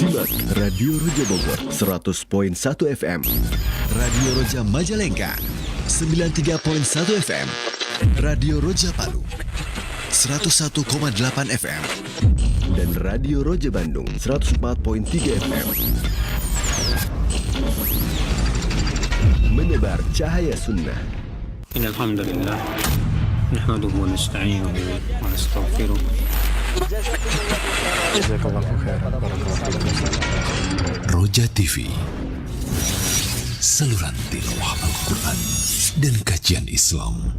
Simak Radio Roja Bogor 100.1 FM, Radio Roja Majalengka 93.1 FM, Radio Roja Palu 101,8 FM, dan Radio Roja Bandung 104.3 FM. Menebar cahaya sunnah. Alhamdulillah, nahmaduhu wa nasta'inuhu wa nastaghfiruh. Roja TV, saluran tilawah Al-Quran dan kajian Islam.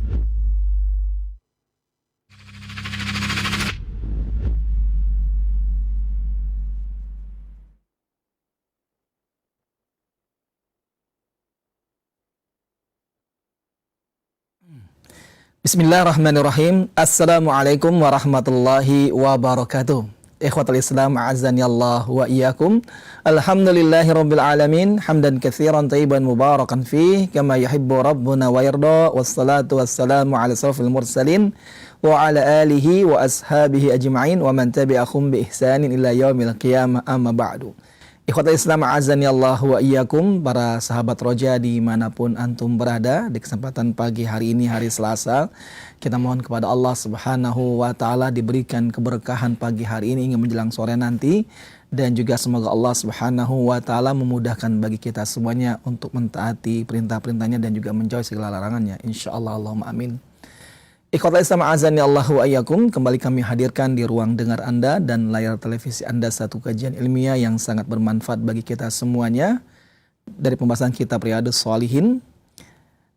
Bismillahirrahmanirrahim. Assalamualaikum warahmatullahi wabarakatuh. Ikhwatul Islam, a'azzani Allah wa iyyakum. Alhamdulillahi rabbil alamin, hamdan katsiran thayyiban mubarakan fih kama yuhibbu rabbuna wa yarda. Wassalatu wassalamu ala asrofil mursalin wa ala alihi wa ashabihi ajma'in wa man tabi'ahum bi ihsanin ila yaumil qiyamah, amma ba'du. Ikhwatul Islam, a'azzani Allah wa iyyakum, para sahabat Roja dimanapun antum berada. Di kesempatan pagi hari ini, hari Selasa, kita mohon kepada Allah Subhanahu wa ta'ala diberikan keberkahan pagi hari ini hingga menjelang sore nanti, dan juga semoga Allah Subhanahu wa ta'ala memudahkan bagi kita semuanya untuk mentaati perintah-perintahnya dan juga menjauhi segala larangannya, insyaallah, Allahumma amin. Ikhwatul Islam, azani Allah wa iyyakum, kembali kami hadirkan di ruang dengar Anda dan layar televisi Anda satu kajian ilmiah yang sangat bermanfaat bagi kita semuanya dari pembahasan kitab Riyadhus Shalihin.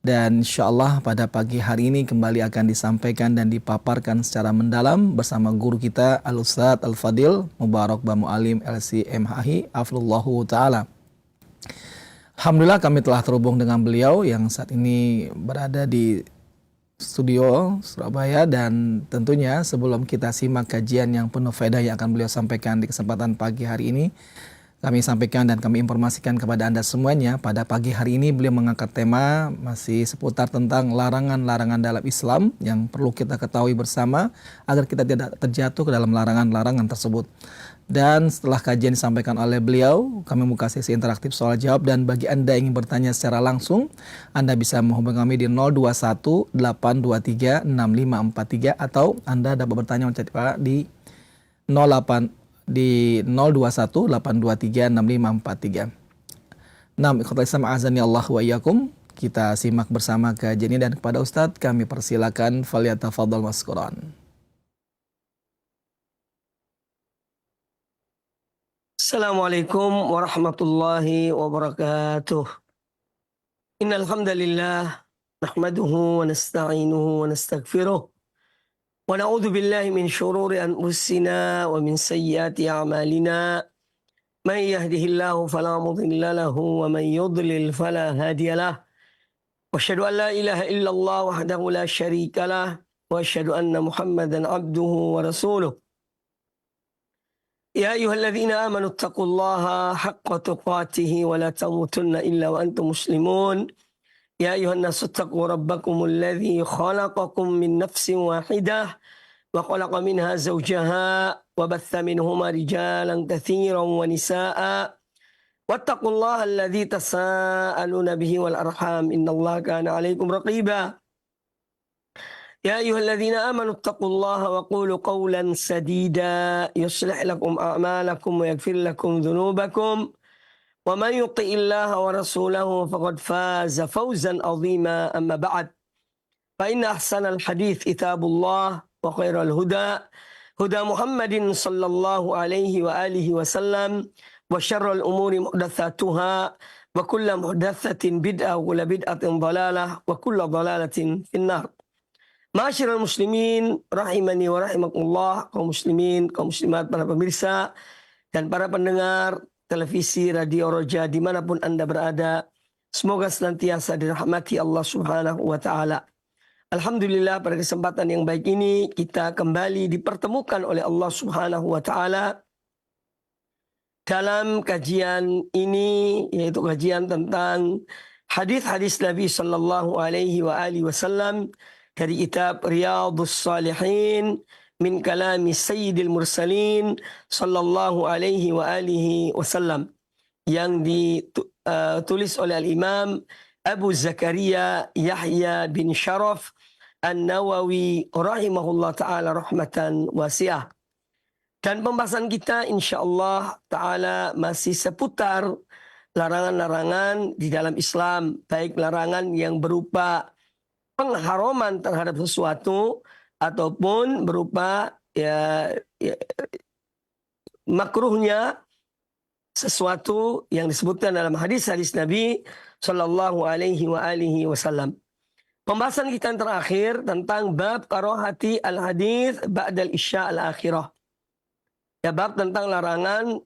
Dan insyaallah pada pagi hari ini kembali akan disampaikan dan dipaparkan secara mendalam bersama guru kita Al-Ustadz Al-Fadil Mubarak Bamu Alim LC-MHI Afrullahu Ta'ala. Alhamdulillah kami telah terhubung dengan beliau yang saat ini berada di studio Surabaya, dan tentunya sebelum kita simak kajian yang penuh faedah yang akan beliau sampaikan di kesempatan pagi hari ini, kami sampaikan dan kami informasikan kepada Anda semuanya, pada pagi hari ini beliau mengangkat tema masih seputar tentang larangan-larangan dalam Islam yang perlu kita ketahui bersama agar kita tidak terjatuh ke dalam larangan-larangan tersebut. Dan setelah kajian disampaikan oleh beliau, kami membuka sesi interaktif soal jawab, dan bagi Anda yang ingin bertanya secara langsung, Anda bisa menghubungi kami di 021 823 6543, atau Anda dapat bertanya di 021 823 6543. Nah, ikhwatul Islam, azani Allah wa iyyakum, kita simak bersama kajian ini, dan kepada Ustadz kami persilakan, falyatafadhal maskuran. Assalamualaikum warahmatullahi wabarakatuh. Innal hamdalillah nahmaduhu wa nasta'inuhu wa nastaghfiruh wa na'udzu billahi min shururi anfusina wa min sayyiati a'malina. Man yahdihillahu fala mudilla lahu wa man yudlil fala hadiyalah. Wa asyhadu an la ilaha illallah wahdahu la syarika lah wa asyhadu anna Muhammadan abduhu wa rasuluh. يا أيها الذين آمنوا اتقوا الله حق تقاته ولا تموتن إلا وأنتم مسلمون. يا أيها الناس اتقوا ربكم الذي خلقكم من نفس واحدة وخلق منها زوجها وبث منهما رجالا كثيرا ونساء واتقوا الله الذي تساءلون به والأرحام إن الله كان عليكم رقيبا. يا أيها الذين آمنوا اتقوا الله وقولوا قولا سديدا يصلح لكم أعمالكم ويغفر لكم ذنوبكم ومن يطع الله ورسوله فقد فاز فوزا عظيما. أما بعد، فإن أحسن الحديث كتاب الله وخير الهدى هدى محمد صلى الله عليه وآله وسلم وشر الأمور محدثاتها وكل محدثة بدعة وكل بدعة ضلالة وكل ضلالة في النار. Ma'asyiral muslimin rahimani wa rahimakumullah, kaum muslimin, kaum muslimat, para pemirsa dan para pendengar televisi Radio Roja dimanapun Anda berada, semoga senantiasa dirahmati Allah Subhanahu wa ta'ala. Alhamdulillah, pada kesempatan yang baik ini kita kembali dipertemukan oleh Allah Subhanahu wa ta'ala dalam kajian ini, yaitu kajian tentang hadis-hadis Nabi sallallahu alaihi wa alihi wasallam dari kitab Riyadhus Shalihin min kalami sayyidil mursalin sallallahu alaihi wa alihi wasallam, yang ditulis oleh al-Imam Abu Zakaria Yahya bin Sharaf An-Nawawi rahimahullah ta'ala rahmatan wasi'ah. Dan pembahasan kita insyaAllah ta'ala masih seputar larangan-larangan di dalam Islam, baik larangan yang berupa pengharaman terhadap sesuatu ataupun berupa makruhnya sesuatu yang disebutkan dalam hadis-hadis Nabi sallallahu alaihi wa alihi wasallam. Pembahasan kita yang terakhir tentang bab karahati al-hadis ba'dal isya al-akhirah. Ya, bab tentang larangan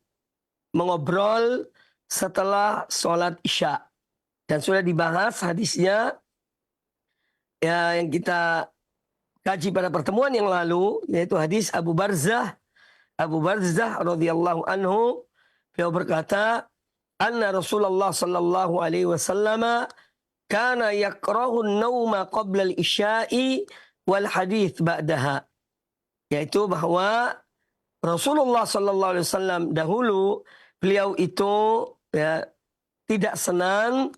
mengobrol setelah sholat isya. Dan sudah dibahas hadisnya ya, yang kita kaji pada pertemuan yang lalu, yaitu hadis Abu Barzah radhiyallahu anhu. Beliau berkata, anna Rasulullah sallallahu alaihi wasallam kana yakrahu an-nauma qabla al-isya'i wal hadits ba'daha. Yaitu bahwa Rasulullah sallallahu alaihi wasallam dahulu beliau itu tidak senang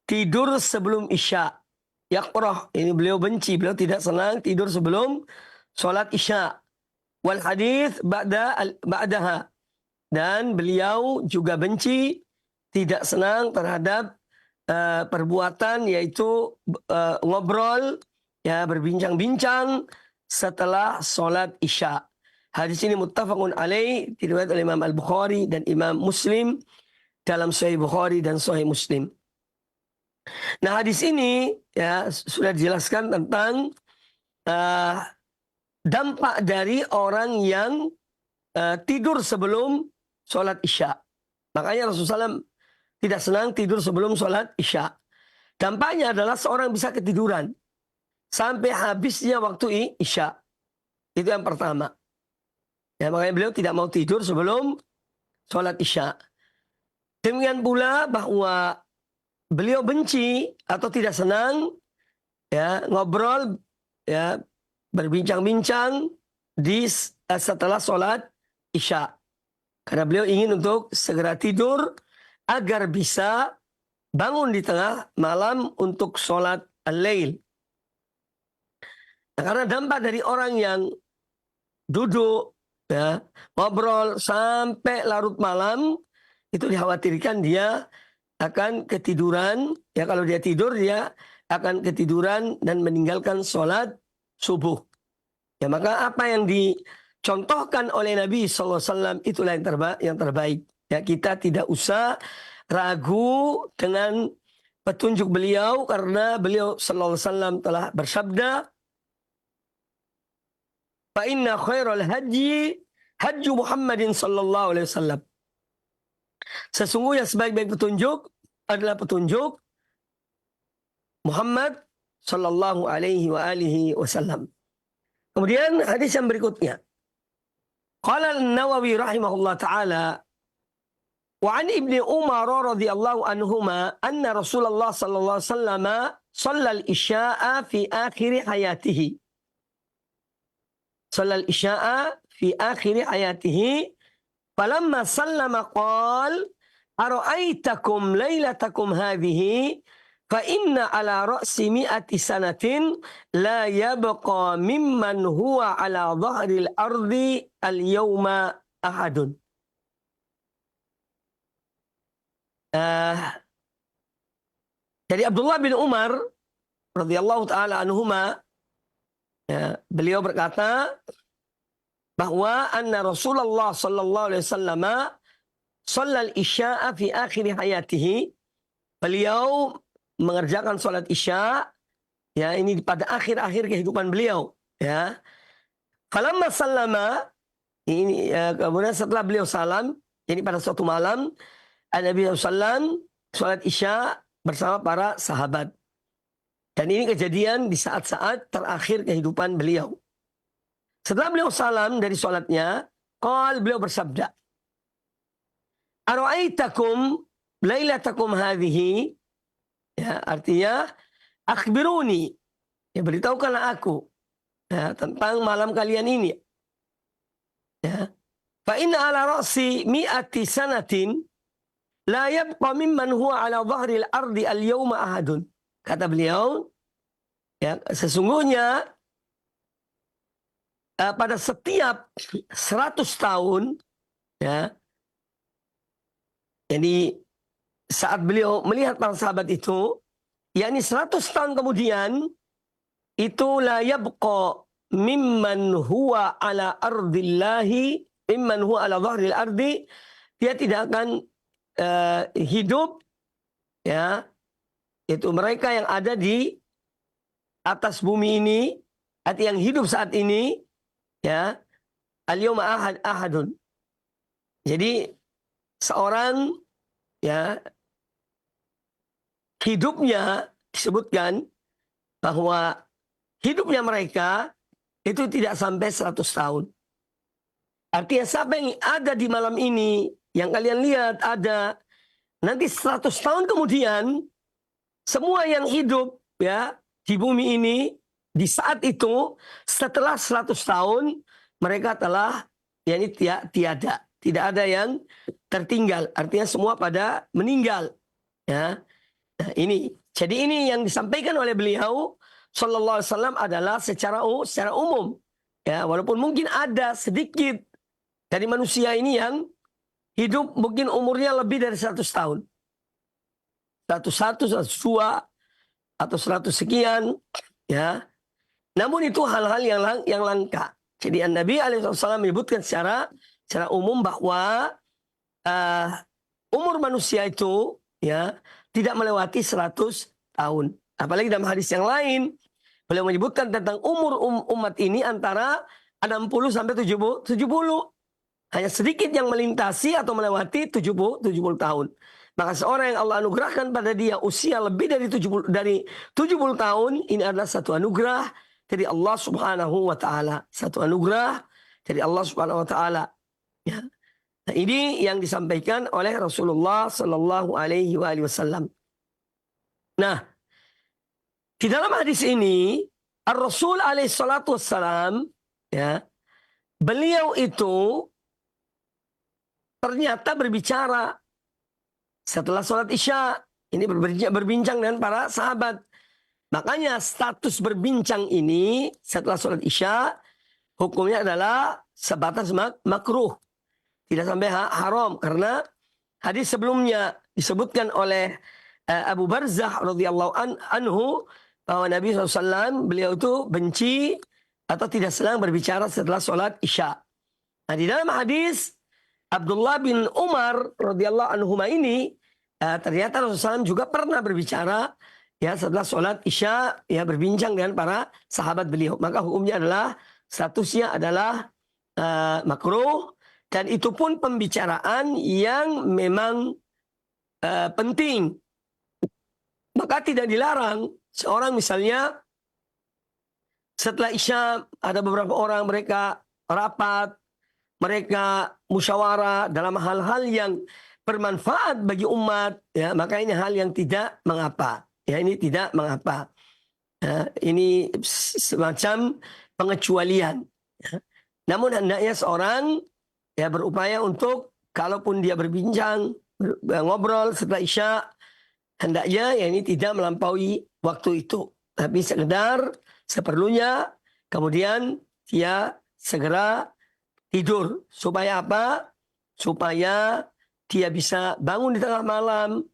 tidur sebelum isya. Yakrah, ini beliau benci, beliau tidak senang tidur sebelum sholat isya. Wal hadits ba'daha. Dan beliau juga benci, tidak senang terhadap perbuatan yaitu ngobrol, ya, berbincang-bincang setelah sholat isya. Hadis ini muttafaqun alaih, diriwayatkan oleh Imam Al-Bukhari dan Imam Muslim dalam Sahih Bukhari dan Sahih Muslim. Nah, hadis ini ya sudah dijelaskan tentang dampak dari orang yang tidur sebelum sholat isya. Makanya Rasulullah SAW tidak senang tidur sebelum sholat isya. Dampaknya adalah seorang bisa ketiduran sampai habisnya waktu isya. Itu yang pertama. Ya, makanya beliau tidak mau tidur sebelum sholat isya. Demikian pula bahwa beliau benci atau tidak senang ya ngobrol, ya, berbincang-bincang setelah sholat isya. Karena beliau ingin untuk segera tidur agar bisa bangun di tengah malam untuk sholat al-lail. Nah, karena dampak dari orang yang duduk, ya, ngobrol sampai larut malam, itu dikhawatirkan dia akan ketiduran. Ya, kalau dia tidur, dia akan ketiduran dan meninggalkan sholat subuh. Ya, maka apa yang dicontohkan oleh Nabi SAW itulah yang terbaik. Ya, kita tidak usah ragu dengan petunjuk beliau, karena beliau SAW telah bersabda, fa inna khairal haji hajju Muhammadin sallallahu alaihi wasallam. Sesungguhnya sebaik-baik petunjuk adalah petunjuk Muhammad sallallahu alaihi wa alihi wasallam. Kemudian hadis yang berikutnya. Qala an-Nawawi rahimahullah taala, wa an Ibnu Umar radhiyallahu anhuma anna Rasulullah sallallahu alaihi wasallam shalla al-isya'a fi akhir hayatihi. Shalla al-isya'a fi akhir hayatihi falamma sallama qala ara'aytakum lailatakum hadhihi fa inna ala ra'si mi'ati sanatin la yabqa mimman huwa ala dhahril ardi al-yawma ahadun. Dari Abdullah bin Umar radhiyallahu taala anhuma, ya, beliau berkata bahwa anna Rasulullah sallallahu alaihi wasallam shallal isya'a fi akhir hayatihi. Beliau mengerjakan salat isya, ya, ini pada akhir-akhir kehidupan beliau, ya. Falamma sallama, ini ya, kemudian setelah beliau salam, ini pada suatu malam Nabi SAW salat isya bersama para sahabat. Dan ini kejadian di saat-saat terakhir kehidupan beliau. Setelah beliau salam dari salatnya, beliau bersabda, ara'aitakum lailatakum hadhihi, ya, artinya akhbiruni, ya, beritahukanlah aku, ya, tentang malam kalian ini. Ya. Fa inna ala ra'si mi'ati sanatin la yabqa mimman huwa ala dhahril ardi al-yawma ahadun. Kata beliau, ya, sesungguhnya pada setiap 100 tahun, ya, jadi saat beliau melihat para sahabat itu, yakni 100 tahun kemudian, itu la yabqa mimman huwa ala ardillahi, mimman huwa ala dhahril ardi, dia tidak akan hidup, ya, itu mereka yang ada di atas bumi ini, atau yang hidup saat ini, ya, al-yawma ahadun. Jadi seorang, ya, hidupnya disebutkan bahwa hidupnya mereka itu tidak sampai 100 tahun. Artinya siapa yang ada di malam ini, yang kalian lihat ada, nanti 100 tahun kemudian, semua yang hidup, ya, di bumi ini, di saat itu, setelah 100 tahun, mereka telah, ya, ini tiada. Tidak ada yang tertinggal. Artinya semua pada meninggal. Ya. Nah, ini. Jadi ini yang disampaikan oleh beliau sallallahu alaihi wasallam adalah secara umum. Ya, walaupun mungkin ada sedikit dari manusia ini yang hidup mungkin umurnya lebih dari 100 tahun. 101, 102 atau 100 sekian, ya. Namun itu hal-hal yang langka. Jadi Nabi alaihi wasallam menyebutkan secara umum bahwa umur manusia itu, ya, tidak melewati 100 tahun. Apalagi dalam hadis yang lain, beliau menyebutkan tentang umur umat ini antara 60 sampai 70. Hanya sedikit yang melintasi atau melewati 70 tahun. Maka seorang yang Allah anugerahkan pada dia usia lebih dari 70 tahun, ini adalah satu anugerah dari Allah Subhanahu wa taala. Satu anugerah dari Allah Subhanahu wa taala. Ya. Nah, ini yang disampaikan oleh Rasulullah sallallahu alaihi wasallam. Nah, di dalam hadis ini Ar-Rasul alaihi salatu wassalam, ya, beliau itu ternyata berbicara setelah sholat Isya. Ini berbincang dengan para sahabat. Makanya status berbincang ini setelah sholat Isya, hukumnya adalah sebatas makruh. Tidak sampai haram. Karena hadis sebelumnya disebutkan oleh Abu Barzah radhiyallahu anhu bahwa Nabi SAW beliau itu benci atau tidak senang berbicara setelah sholat Isya. Nah, di dalam hadis Abdullah bin Umar radhiyallahu anhuma ini ternyata Rasulullah SAW juga pernah berbicara, ya, setelah sholat Isya, ya, berbincang dengan para sahabat beliau. Maka hukumnya adalah, statusnya adalah makruh, dan itu pun pembicaraan yang memang penting. Maka tidak dilarang seorang misalnya setelah Isya ada beberapa orang mereka rapat, mereka musyawarah dalam hal-hal yang bermanfaat bagi umat, ya, maka ini hal yang tidak mengapa. Ya, ini tidak mengapa. Ya, ini semacam pengecualian. Ya. Namun hendaknya seorang, ya, berupaya untuk kalaupun dia berbincang, ngobrol setelah Isya, hendaknya, ya, ini tidak melampaui waktu itu. Tapi sekedar seperlunya, kemudian dia segera tidur. Supaya apa? Supaya dia bisa bangun di tengah malam,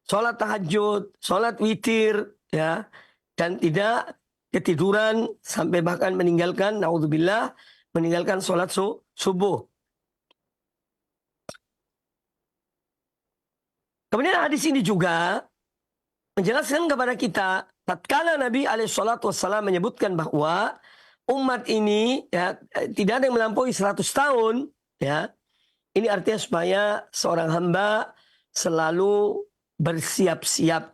sholat tahajud, sholat witir, ya, dan tidak ketiduran sampai bahkan meninggalkan, naudzubillah, meninggalkan sholat subuh. Kemudian hadis ini juga menjelaskan kepada kita, tatkala Nabi alaihissalam menyebutkan bahwa umat ini, ya, tidak ada yang melampaui 100 tahun, ya, ini artinya supaya seorang hamba selalu bersiap-siap,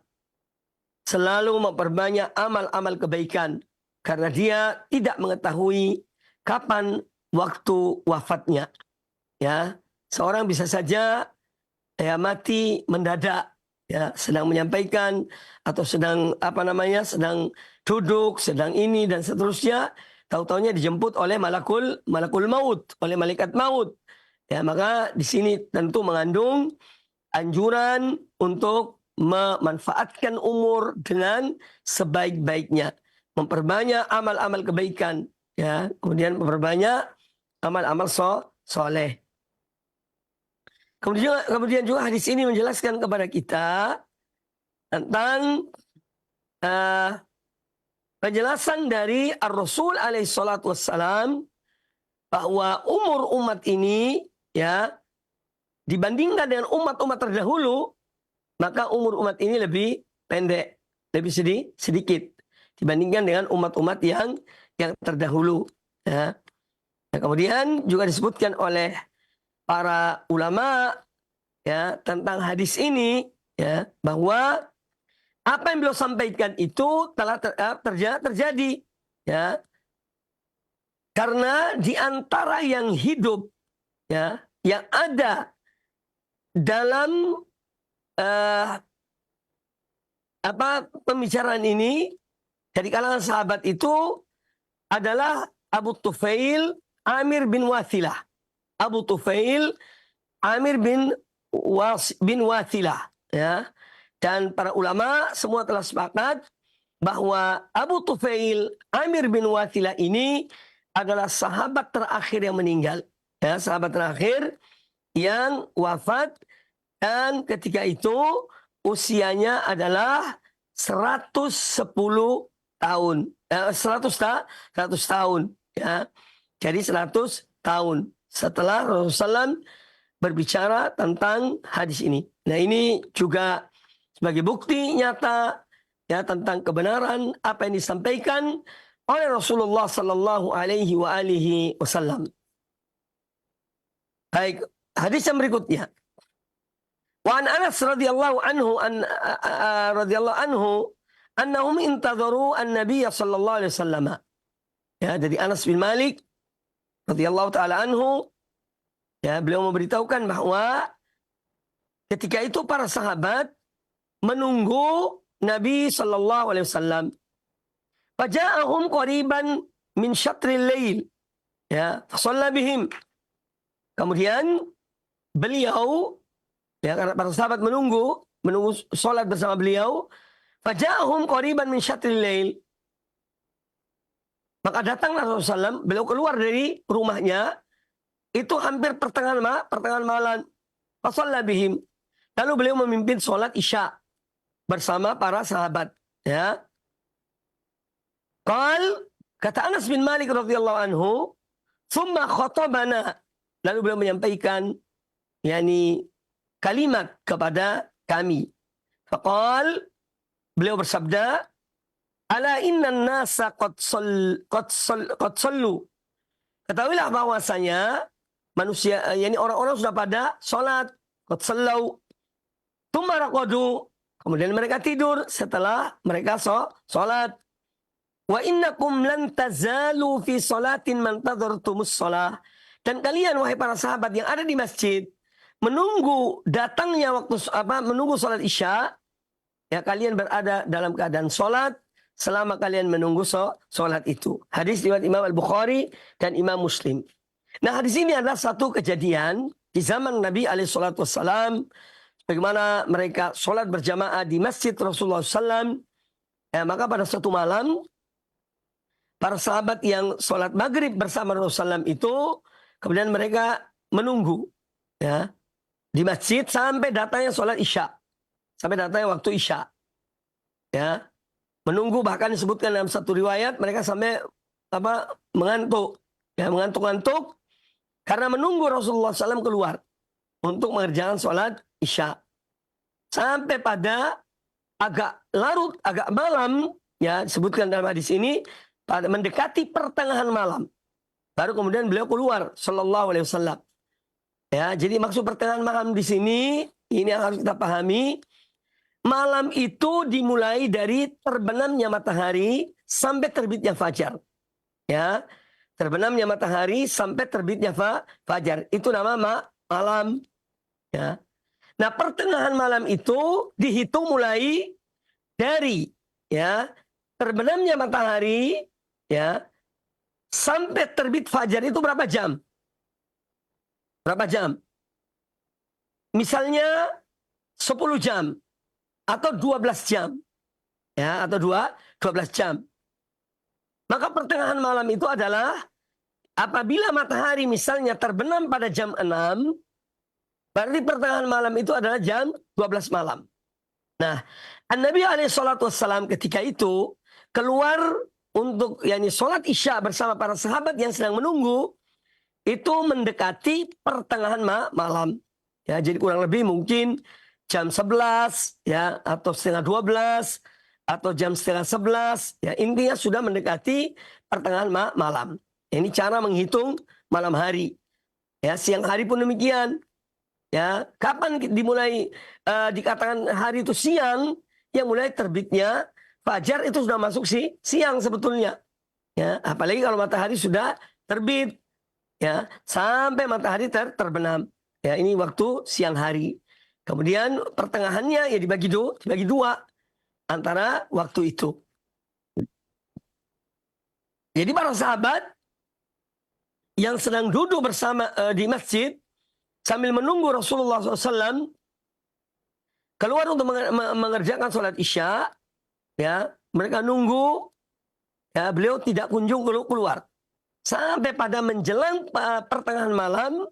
selalu memperbanyak amal-amal kebaikan, karena dia tidak mengetahui kapan waktu wafatnya. Ya, seorang bisa saja, ya, mati mendadak, ya, sedang menyampaikan atau sedang sedang duduk, sedang ini dan seterusnya, tahu-taunya dijemput oleh malakul maut, oleh malaikat maut. Ya, maka di sini tentu mengandung anjuran untuk memanfaatkan umur dengan sebaik-baiknya, memperbanyak amal-amal kebaikan, ya, kemudian memperbanyak amal-amal soleh. Kemudian juga hadis ini menjelaskan kepada kita tentang penjelasan dari Ar-Rasul alaihi salatu wassalam bahwa umur umat ini, ya, dibandingkan dengan umat-umat terdahulu, maka umur umat ini lebih pendek, lebih sedikit dibandingkan dengan umat-umat yang terdahulu. Ya. Nah, kemudian juga disebutkan oleh para ulama, ya, tentang hadis ini, ya, bahwa apa yang beliau sampaikan itu telah terjadi, ya, karena di antara yang hidup, ya, yang ada dalam pembicaraan ini dari kalangan sahabat itu adalah Abu Tufail Amir bin Wathilah. Abu Tufail Amir bin Wathilah, ya. Dan para ulama semua telah sepakat bahwa Abu Tufail Amir bin Wathilah ini adalah sahabat terakhir yang meninggal, ya, sahabat terakhir yang wafat, dan ketika itu usianya adalah 110 tahun. 100 tahun, ya. Jadi 100 tahun setelah Rasulullah SAW berbicara tentang hadis ini. Nah, ini juga sebagai bukti nyata, ya, tentang kebenaran apa yang disampaikan oleh Rasulullah sallallahu alaihi wasallam. Baik, hadis yang berikutnya. Wa an Anas radhiyallahu anhu annahum intadharu an-nabiy sallallahu alaihi wasallam. Ya, dari Anas bin Malik radhiyallahu taala anhu, ya, beliau memberitahukan bahwa ketika itu para sahabat menunggu Nabi sallallahu alaihi wasallam. Faja'ahum qariban min syatril lail. Ya, shalla bihim. Kemudian beliau, ya, karena para sahabat menunggu salat bersama beliau, faja'ahum qariban min syatril lail. Maka datanglah Rasulullah SAW, beliau keluar dari rumahnya itu hampir pertengahan malam. Fa shalla bihim. Lalu beliau memimpin salat Isya bersama para sahabat, ya. Kata Anas bin Malik radhiyallahu anhu, "Tsumma khatabana." Lalu beliau menyampaikan, yakni kalimat kepada kami. Faqal, beliau bersabda, "Ala innan nasa qad sallu." Ketahuilah bahwasanya manusia, yakni orang-orang sudah pada salat, qad sallau. Tsumma raqadu. Kemudian mereka tidur setelah mereka salat. Wa innakum lan tazalu fi salatin man tadhartumus shalah. Dan kalian, wahai para sahabat yang ada di masjid, menunggu datangnya menunggu salat Isya, ya, kalian berada dalam keadaan salat selama kalian menunggu salat itu. Hadis riwayat Imam Al-Bukhari dan Imam Muslim. Nah, hadis ini adalah satu kejadian di zaman Nabi alaihi salatu wassalam, bagaimana mereka sholat berjamaah di masjid Rasulullah SAW. Ya, maka pada suatu malam, para sahabat yang sholat maghrib bersama Rasulullah SAW itu, kemudian mereka menunggu, ya, di masjid sampai datangnya sholat Isya. Sampai datangnya waktu Isya. Ya, menunggu, bahkan disebutkan dalam satu riwayat, mereka sampai mengantuk. Ya, mengantuk-ngantuk karena menunggu Rasulullah SAW keluar untuk mengerjakan sholat Isya. Sampai pada agak larut, agak malam, ya, disebutkan dalam hadis ini, pada mendekati pertengahan malam, baru kemudian beliau keluar sallallahu alaihi wasallam. Ya, jadi maksud pertengahan malam di sini, ini yang harus kita pahami. Malam itu dimulai dari terbenamnya matahari sampai terbitnya fajar. Ya, terbenamnya matahari sampai terbitnya fajar. Itu nama malam. Ya. Nah, pertengahan malam itu dihitung mulai dari, ya, terbenamnya matahari, ya, sampai terbit fajar itu berapa jam? Berapa jam? Misalnya 10 jam atau 12 jam. Ya, atau 12 jam. Maka pertengahan malam itu adalah apabila matahari misalnya terbenam pada jam 6, berarti pertengahan malam itu adalah jam 12 malam. Nah, Nabi SAW ketika itu keluar untuk sholat isya bersama para sahabat yang sedang menunggu, itu mendekati pertengahan malam. Ya, jadi kurang lebih mungkin jam 11 ya, atau setengah 12 atau jam setengah 11 ya, intinya sudah mendekati pertengahan malam. Ini cara menghitung malam hari. Ya, siang hari pun demikian. Ya, kapan dimulai dikatakan hari itu siang? Yang mulai terbitnya fajar itu sudah masuk siang sebetulnya. Ya, apalagi kalau matahari sudah terbit. Ya, sampai matahari terbenam. Ya, ini waktu siang hari. Kemudian pertengahannya ya dibagi dua antara waktu itu. Jadi para sahabat yang sedang duduk bersama di masjid sambil menunggu Rasulullah SAW keluar untuk mengerjakan sholat isya, ya, mereka nunggu, ya, beliau tidak kunjung keluar sampai pada menjelang pertengahan malam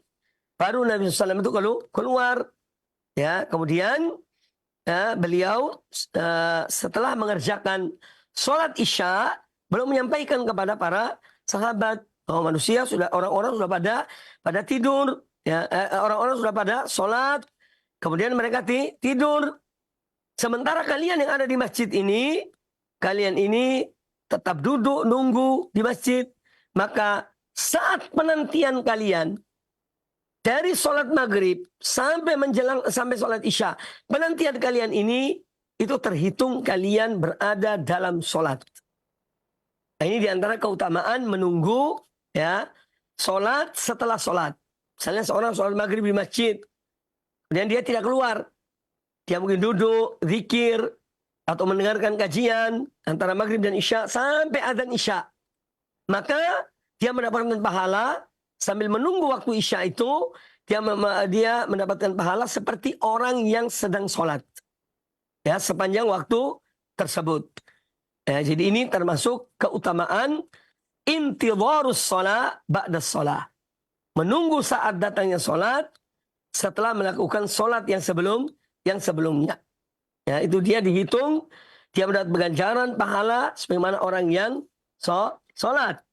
baru Nabi SAW itu keluar, ya. Kemudian ya, beliau setelah mengerjakan sholat isya belum menyampaikan kepada para sahabat bahwa manusia sudah, orang-orang sudah pada tidur, ya, orang-orang sudah pada sholat, kemudian mereka tidur. Sementara kalian yang ada di masjid ini, kalian ini tetap duduk nunggu di masjid. Maka saat penantian kalian dari sholat maghrib sampai sholat isya, penantian kalian ini itu terhitung kalian berada dalam sholat. Nah, ini diantara keutamaan menunggu, ya, sholat setelah sholat. Misalnya seorang sholat maghrib di masjid, kemudian dia tidak keluar, dia mungkin duduk, zikir, atau mendengarkan kajian antara maghrib dan isya sampai adzan isya. Maka dia mendapatkan pahala sambil menunggu waktu isya itu, dia mendapatkan pahala seperti orang yang sedang sholat, ya, sepanjang waktu tersebut. Ya, jadi ini termasuk keutamaan intidharus shalah ba'da shalah. Menunggu saat datangnya sholat setelah melakukan sholat yang sebelumnya. Ya, itu dia dihitung, dia mendapat ganjaran pahala sebagaimana orang yang sholat.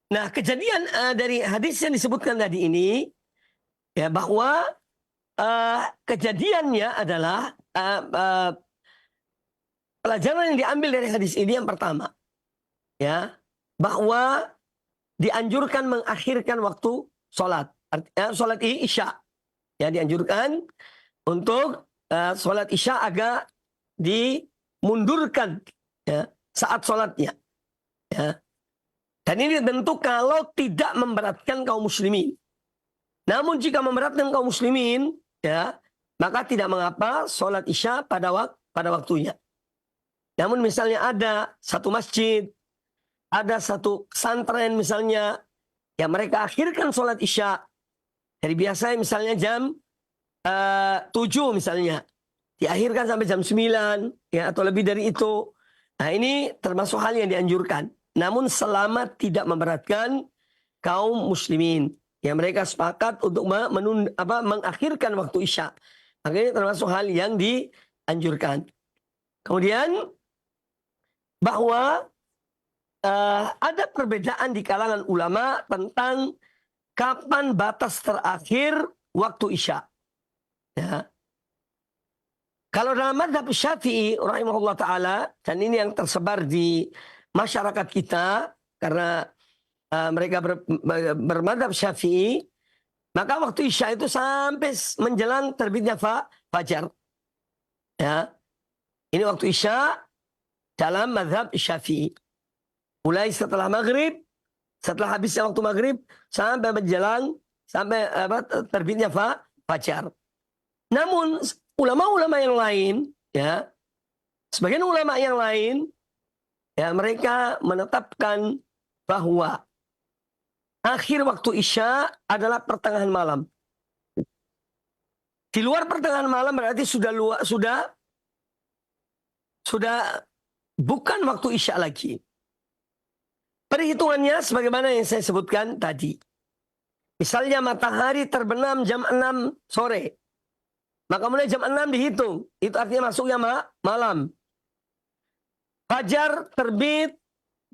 Nah, kejadian dari hadis yang disebutkan tadi ini, ya, bahwa kejadiannya adalah pelajaran yang diambil dari hadis ini yang pertama, ya, bahwa dianjurkan mengakhirkan waktu sholat, sholat isya, ya, dianjurkan untuk sholat isya agak dimundurkan, ya, saat sholatnya, ya. Dan ini tentu kalau tidak memberatkan kaum muslimin. Namun jika memberatkan kaum muslimin, ya, maka tidak mengapa sholat isya pada waktunya. Namun misalnya ada satu masjid, ada satu pesantren misalnya, ya, mereka akhirkan sholat isya dari biasanya misalnya jam 7 misalnya, diakhirkan sampai jam 9, ya, atau lebih dari itu. Nah, ini termasuk hal yang dianjurkan. Namun selama tidak memberatkan kaum muslimin, ya, mereka sepakat untuk mengakhirkan waktu isya, maka ini termasuk hal yang dianjurkan. Kemudian bahwa ada perbedaan di kalangan ulama tentang kapan batas terakhir waktu isya. Ya. Kalau dalam mazhab Syafi'i rahimahullah ta'ala, dan ini yang tersebar di masyarakat kita, karena mereka bermadzhab Syafi'i, maka waktu isya itu sampai menjelang terbitnya fajar. Ya. Ini waktu isya dalam mazhab Syafi'i. Mulai setelah maghrib, setelah habisnya waktu maghrib, sampai menjelang, sampai terbitnya fajar. Namun ulama-ulama yang lain, ya, sebagian ulama yang lain, ya, mereka menetapkan bahwa akhir waktu Isya adalah pertengahan malam. Di luar pertengahan malam berarti sudah bukan waktu Isya lagi. Perhitungannya sebagaimana yang saya sebutkan tadi. Misalnya matahari terbenam jam 6 sore. Maka mulai jam 6 dihitung. Itu artinya masuknya malam. Fajar terbit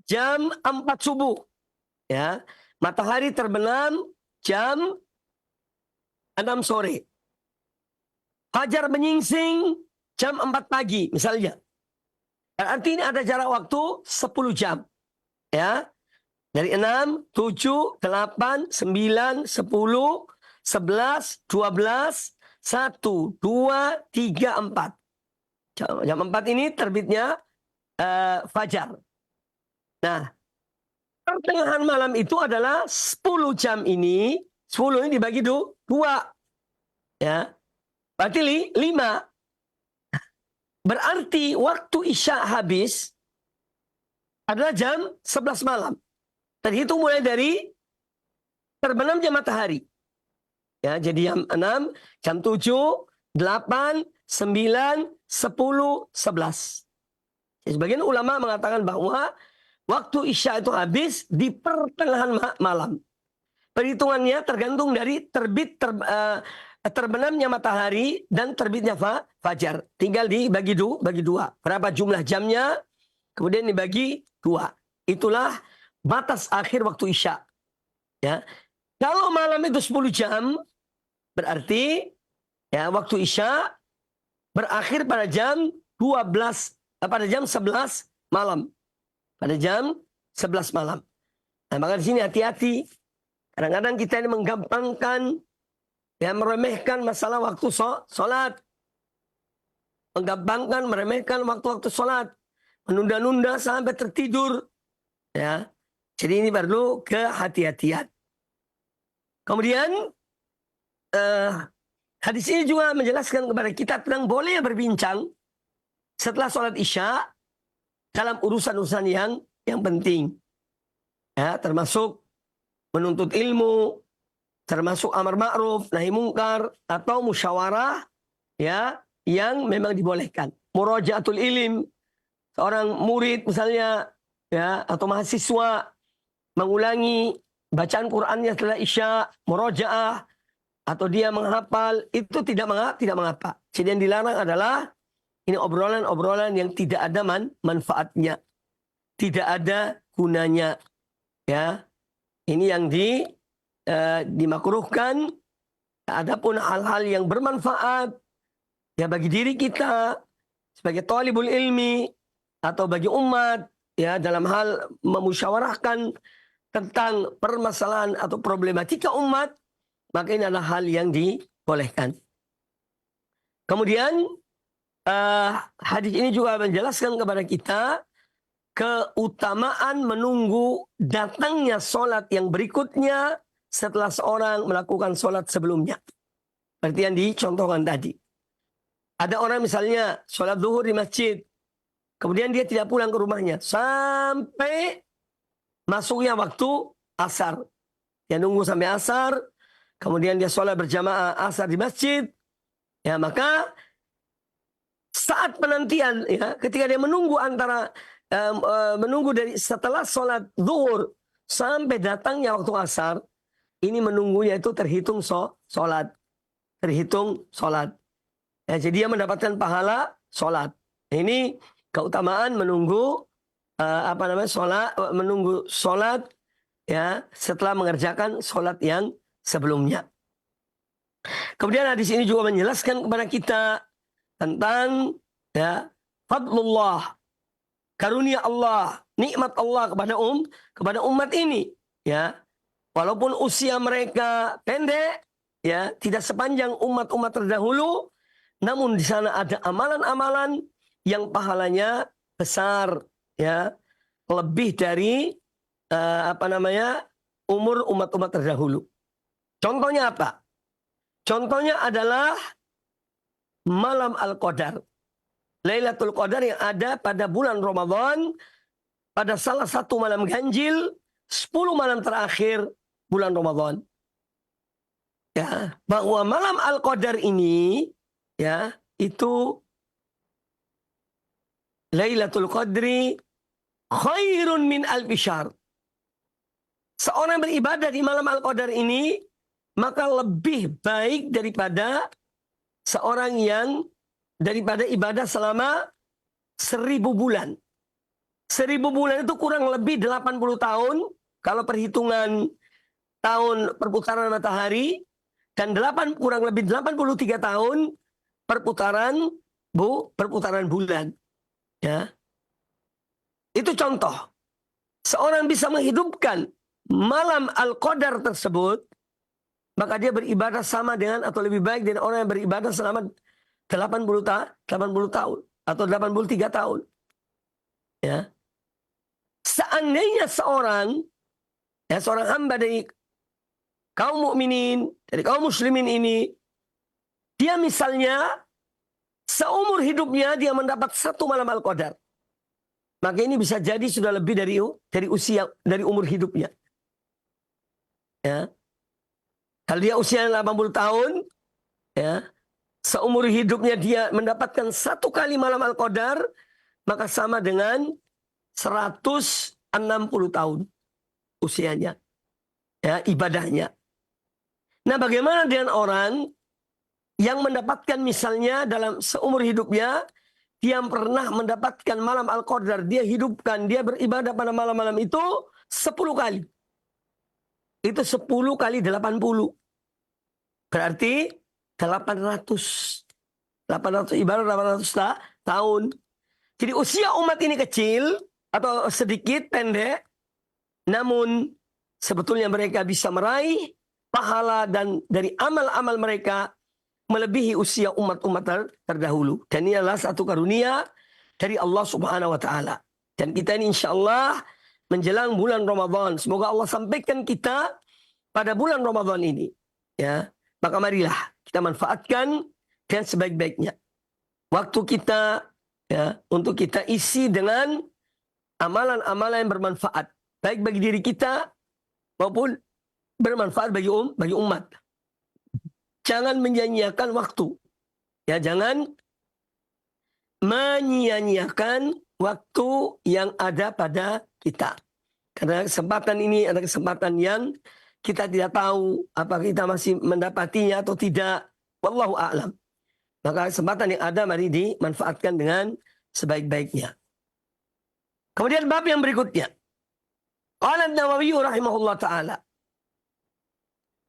jam 4 subuh. Ya, matahari terbenam jam 6 sore. Fajar menyingsing jam 4 pagi misalnya. Berarti ini ada jarak waktu 10 jam. Ya. Dari 6, 7, 8, 9, 10, 11, 12, 1, 2, 3, 4. Jam 4 ini terbitnya fajar. Nah, pertengahan malam itu adalah 10 jam ini. 10 ini dibagi 2. Ya. Berarti 5. Berarti waktu Isya habis adalah jam 11 malam. Terhitung mulai dari terbenamnya matahari. Ya, jadi jam 6, jam 7, 8, 9, 10, 11. Sebagian ulama mengatakan bahwa waktu Isya itu habis di pertengahan malam. Perhitungannya tergantung dari terbenamnya matahari dan terbitnya fajar. Tinggal dibagi 2. Berapa jumlah jamnya, kemudian dibagi 2. Itulah batas akhir waktu Isya. Ya. Kalau malam itu 10 jam, berarti ya waktu Isya berakhir pada jam 11 malam. Pada jam 11 malam. Nah, maka di sini hati-hati. Kadang-kadang kita ini menggampangkan, ya, meremehkan masalah waktu sholat. Menggampangkan, meremehkan waktu-waktu sholat. Menunda-nunda sampai tertidur. Ya. Jadi ini perlu kehati-hatian. Kemudian hadis ini juga menjelaskan kepada kita tentang boleh berbincang setelah sholat Isya dalam urusan-urusan yang penting. Ya, termasuk menuntut ilmu, termasuk amar ma'ruf, nahi mungkar, atau musyawarah, ya, yang memang dibolehkan. Murajaatul ilim, seorang murid misalnya, ya, atau mahasiswa mengulangi bacaan Qur'annya setelah Isya, murajaah, atau dia menghafal, itu tidak mengapa. Jadi yang dilarang adalah ini obrolan-obrolan yang tidak ada manfaatnya, tidak ada gunanya. Ya, ini yang dimakruhkan. Adapun hal-hal yang bermanfaat ya bagi diri kita sebagai thalibul ilmi atau bagi umat, ya, dalam hal memusyawarahkan tentang permasalahan atau problematika umat, maka ini adalah hal yang dibolehkan. Kemudian hadis ini juga menjelaskan kepada kita keutamaan menunggu datangnya sholat yang berikutnya setelah seorang melakukan sholat sebelumnya. Seperti yang dicontohkan tadi. Ada orang misalnya sholat zuhur di masjid, kemudian dia tidak pulang ke rumahnya sampai masuknya waktu asar. Dia nunggu sampai asar, kemudian dia sholat berjamaah asar di masjid. Ya, maka saat penantian, ya, ketika dia menunggu menunggu dari setelah sholat zuhur sampai datangnya waktu asar, ini menunggunya itu terhitung sholat. Ya, jadi dia mendapatkan pahala sholat. Ini keutamaan menunggu menunggu sholat, ya, setelah mengerjakan sholat yang sebelumnya. Kemudian hadis ini juga menjelaskan kepada kita tentang, ya, fadlullah, karunia Allah, nikmat Allah kepada umat ini, ya. Walaupun usia mereka pendek, ya, tidak sepanjang umat-umat terdahulu, namun di sana ada amalan-amalan yang pahalanya besar, ya, lebih dari umur umat-umat terdahulu. Contohnya apa? Contohnya adalah malam Al-Qadar, Lailatul Qadar yang ada pada bulan Ramadan, pada salah satu malam ganjil 10 malam terakhir bulan Ramadan. Ya, bahwa malam Al-Qadar ini ya, itu Lailatul Qadri khairun min alfi syahr. Seorang beribadah di malam Al-Qadar ini maka lebih baik daripada seorang yang daripada ibadah selama 1000 bulan. 1000 bulan itu kurang lebih 80 tahun kalau perhitungan tahun perputaran matahari, dan kurang lebih 83 tahun perputaran bulan. Ya. Itu contoh. Seorang bisa menghidupkan malam Al-Qadar tersebut, maka dia beribadah sama dengan atau lebih baik dari orang yang beribadah selama 80 tahun atau 83 tahun. Ya. Seandainya seorang hamba dari kaum mukminin, dari kaum muslimin ini, dia misalnya seumur hidupnya dia mendapat 1 malam Al-Qadar, maka ini bisa jadi sudah lebih dari umur hidupnya. Ya. Kalau dia usia 80 tahun, ya, seumur hidupnya dia mendapatkan 1 kali malam Al-Qadar, maka sama dengan 160 tahun usianya, ya, ibadahnya. Nah, bagaimana dengan orang yang mendapatkan misalnya dalam seumur hidupnya, dia pernah mendapatkan malam Al-Qadar, dia hidupkan, dia beribadah pada malam-malam itu 10 kali. Itu 10 kali 80. Berarti 800 ibarat 800 tahun. Jadi usia umat ini kecil atau sedikit pendek, namun sebetulnya mereka bisa meraih pahala dan dari amal-amal mereka melebihi usia umat-umat terdahulu. Dan ini adalah satu karunia dari Allah Subhanahu wa taala. Dan kita ini insyaallah menjelang bulan Ramadan, semoga Allah sampaikan kita pada bulan Ramadan ini, ya. Maka marilah kita manfaatkan dengan sebaik-baiknya waktu kita, ya, untuk kita isi dengan amalan-amalan yang bermanfaat, baik bagi diri kita maupun bermanfaat bagi umat. Jangan menyia-nyiakan waktu. Ya, jangan menyia-nyiakan waktu yang ada pada kita. Karena kesempatan ini adalah kesempatan yang kita tidak tahu apakah kita masih mendapatinya atau tidak. Wallahu a'lam. Maka kesempatan yang ada mari dimanfaatkan dengan sebaik-baiknya. Kemudian bab yang berikutnya. Qala An-Nawawi rahimahullah ta'ala.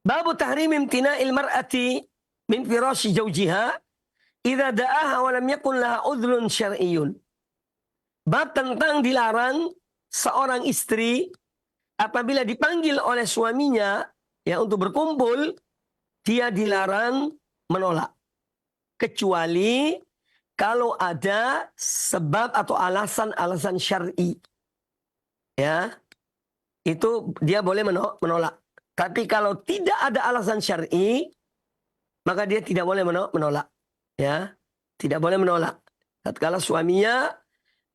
Babu tahrim imtina'il mar'ati min firashi zawjiha idza da'aha wa lam yakun laha udhrun syar'iyyun. Bab tentang dilarang seorang istri apabila dipanggil oleh suaminya, ya, untuk berkumpul, dia dilarang menolak. Kecuali kalau ada sebab atau alasan-alasan syar'i. Ya. Itu dia boleh menolak. Tapi kalau tidak ada alasan syar'i, maka dia tidak boleh menolak. Ya. Tidak boleh menolak. Tatkala suaminya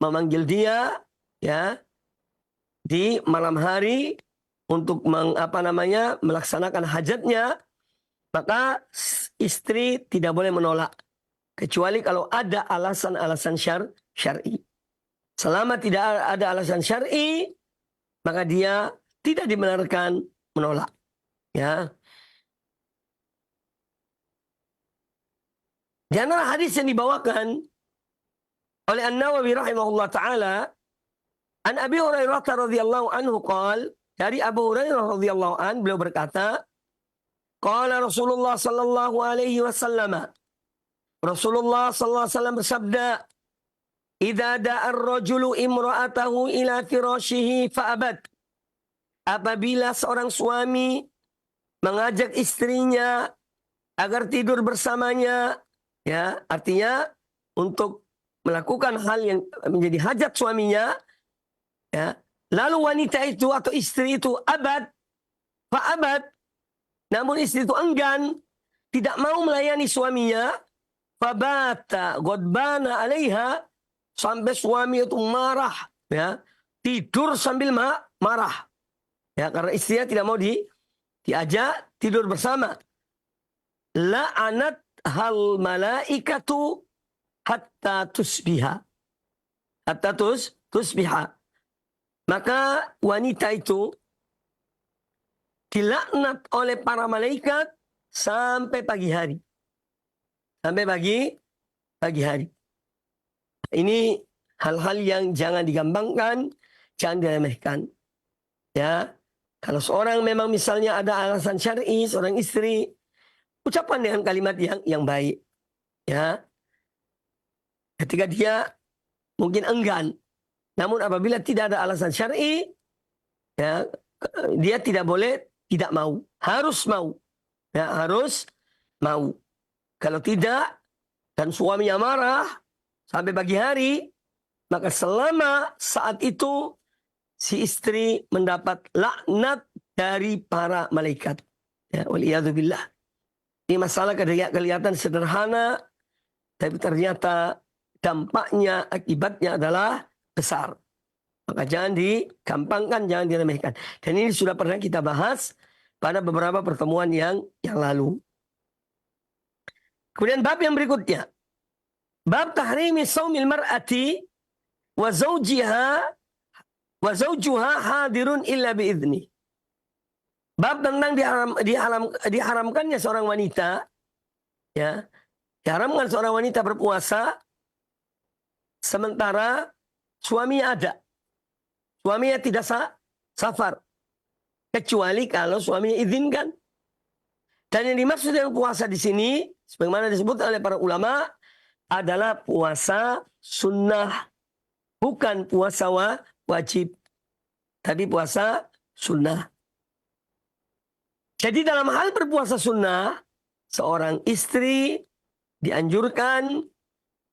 memanggil dia, ya, di malam hari untuk melaksanakan hajatnya, maka istri tidak boleh menolak kecuali kalau ada alasan-alasan syar'i. Selama tidak ada alasan syar'i, maka dia tidak dibenarkan menolak. Ya. Di antara hadis yang dibawakan oleh An-Nawawi rahimahullah taala, an Abi Hurairah radhiyallahu anhu qala, dari Abu Hurairah radhiyallahu an, beliau berkata, qala Rasulullah sallallahu alaihi wasallam, Rasulullah sallallahu alaihi wasallam bersabda, idza da'a ar-rajulu imra'atahu ila firashihi fa'abat. Apabila seorang suami mengajak istrinya agar tidur bersamanya, ya, artinya untuk melakukan hal yang menjadi hajat suaminya, ya, lalu wanita itu atau istri itu fa'abad, namun istri itu enggan, tidak mau melayani suaminya, fabata ghadbana 'alaiha, sampai suami itu marah, ya, tidur sambil marah. Ya, karena istrinya tidak mau diajak tidur bersama. La'anat hal malaikatu hatta tusbiha. Hatta tusbiha. Maka wanita itu dilaknat oleh para malaikat sampai pagi hari. Sampai pagi hari. Ini hal-hal yang jangan digampangkan, jangan diremehkan. Ya, kalau seorang memang misalnya ada alasan syar'i, seorang istri, ucapkan dengan kalimat yang baik. Ya, ketika dia mungkin enggan, namun apabila tidak ada alasan syar'i, ya, dia tidak boleh tidak mau, harus mau. Ya, harus mau. Kalau tidak dan suaminya marah sampai pagi hari, maka selama saat itu si istri mendapat laknat dari para malaikat. Ya, waliyadzubillah. Ini masalah kelihatan sederhana, tapi ternyata dampaknya, akibatnya adalah besar. Maka jangan digampangkan, jangan diremehkan. Dan ini sudah pernah kita bahas pada beberapa pertemuan yang lalu. Kemudian bab yang berikutnya. Bab tahrimi saumil mar'ati wa zawjuha hadirun illa biizni. Bab tentang diharamkannya seorang wanita, ya, diharamkan seorang wanita berpuasa sementara suaminya ada. Suaminya tidak safar. Kecuali kalau suaminya izinkan. Dan yang dimaksud dengan puasa di sini, sebagaimana disebut oleh para ulama, adalah puasa sunnah. Bukan puasa wajib. Tapi puasa sunnah. Jadi dalam hal berpuasa sunnah, seorang istri dianjurkan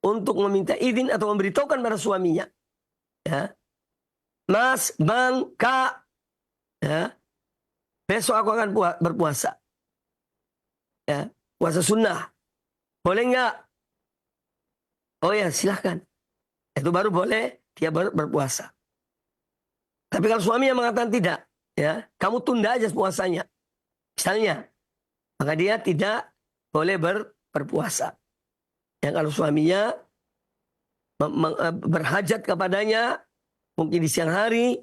untuk meminta izin atau memberitahukan pada suaminya. Ya. Mas, bang, kak, ya, besok aku akan berpuasa. Ya, puasa sunnah. Boleh nggak? Oh ya, silahkan. Itu baru boleh dia berpuasa. Tapi kalau suami yang mengatakan tidak, ya, kamu tunda aja puasanya. Misalnya, maka dia tidak boleh berpuasa. Ya, kalau suaminya berhajat kepadanya, mungkin di siang hari,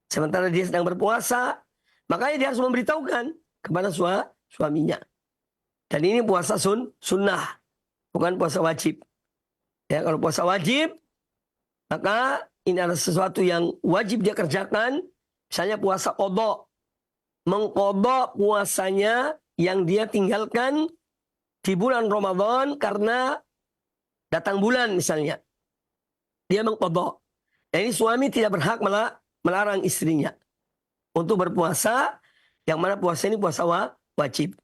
sementara dia sedang berpuasa, makanya dia harus memberitahukan kepada suaminya. Dan ini puasa sunnah, bukan puasa wajib. Ya, kalau puasa wajib, maka ini adalah sesuatu yang wajib dia kerjakan. Misalnya puasa qadha, mengqadha puasanya yang dia tinggalkan di bulan Ramadan karena datang bulan misalnya. Dia mengqadha. Ini suami tidak berhak melarang istrinya untuk berpuasa, yang mana puasa ini puasa wajib.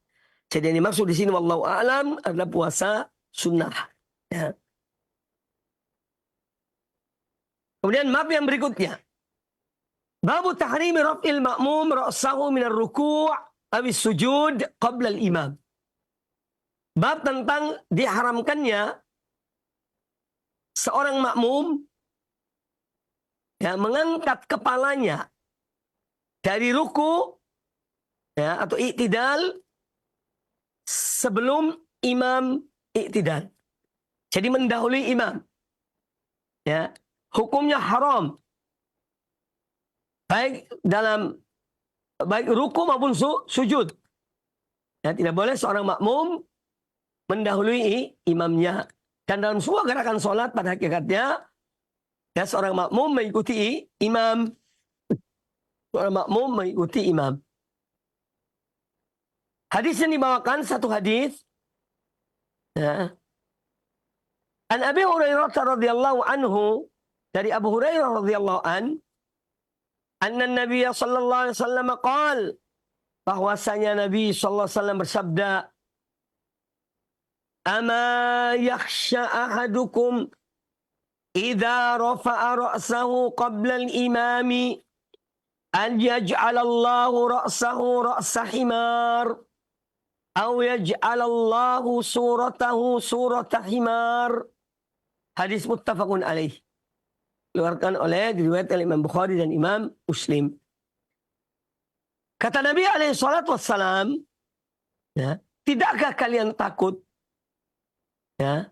Jadi yang dimaksud di sini wallahu a'lam adalah puasa sunnah. Ya. Kemudian bab yang berikutnya. Babu tahrimi raf'il ma'mum ra'sahu minar ruku' awis sujud qabla al-imam. Bab tentang diharamkannya seorang makmum, ya, mengangkat kepalanya dari ruku, ya, atau i'tidal sebelum imam i'tidal. Jadi mendahului imam. Ya, hukumnya haram. Baik ruku maupun sujud. Ya, tidak boleh seorang makmum mendahului imamnya. Dan dalam semua gerakan sholat pada hakikatnya, ya, seorang makmum mengikuti imam. Seorang makmum mengikuti imam. Hadis yang dibawakan satu hadis. Ya. An Abi Hurairah radhiyallahu anhu, dari Abu Hurairah radhiyallahu anna Nabi sallallahu alaihi wasallam qaal, bahwasanya Nabi sallallahu alaihi wasallam bersabda, ama yakhsha ahadukum idza rafa'a ra'sahu qabla al-imami an yaj'alallahu ra'sahu ra'sa himar aw yaj'alallahu suratahu surata himar. Hadis muttafaqun alaih. Diriwayatkan oleh Imam Bukhari dan Imam Muslim. Kata Nabi alaihi salatu wassalam, ya, tidakkah kalian takut? Ya,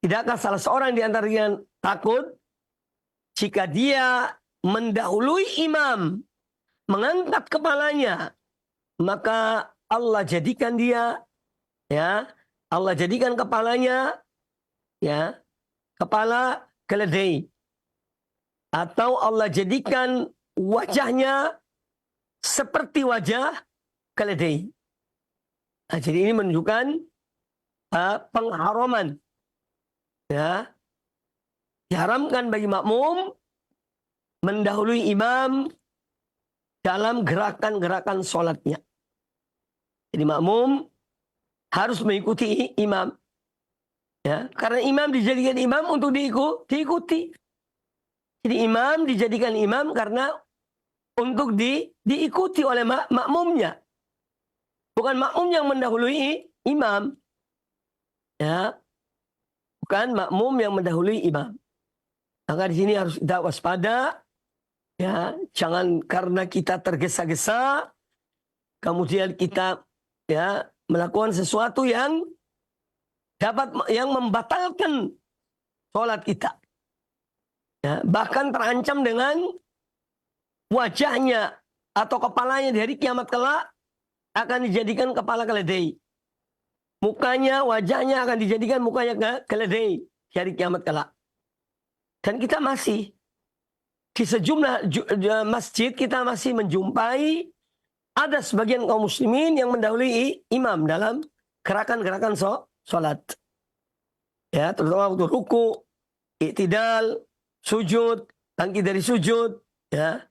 tidakkah salah seorang di antara kalian takut jika dia mendahului imam, mengangkat kepalanya, maka Allah jadikan dia, ya, Allah jadikan kepalanya, ya, kepala keledai, atau Allah jadikan wajahnya seperti wajah keledai. Nah, jadi ini menunjukkan pengharaman, ya, diharamkan bagi makmum mendahului imam dalam gerakan-gerakan sholatnya. Jadi makmum harus mengikuti imam, ya, karena imam dijadikan imam untuk diikuti. Jadi imam dijadikan imam karena untuk diikuti oleh makmumnya, bukan makmum yang mendahului imam. Ya, bukan makmum yang mendahului imam. Maka di sini harus kita waspada, ya, jangan karena kita tergesa-gesa kemudian kita, ya, melakukan sesuatu yang membatalkan sholat kita. Ya, bahkan terancam dengan wajahnya atau kepalanya di hari kiamat kelak akan dijadikan kepala keledai. Mukanya, wajahnya akan dijadikan mukanya keledai di hari kiamat kelak. Dan kita masih di sejumlah masjid kita masih menjumpai ada sebagian kaum muslimin yang mendahului imam dalam gerakan-gerakan sholat. Ya, terutama waktu ruku, i'tidal, sujud, bangkit dari sujud, ya.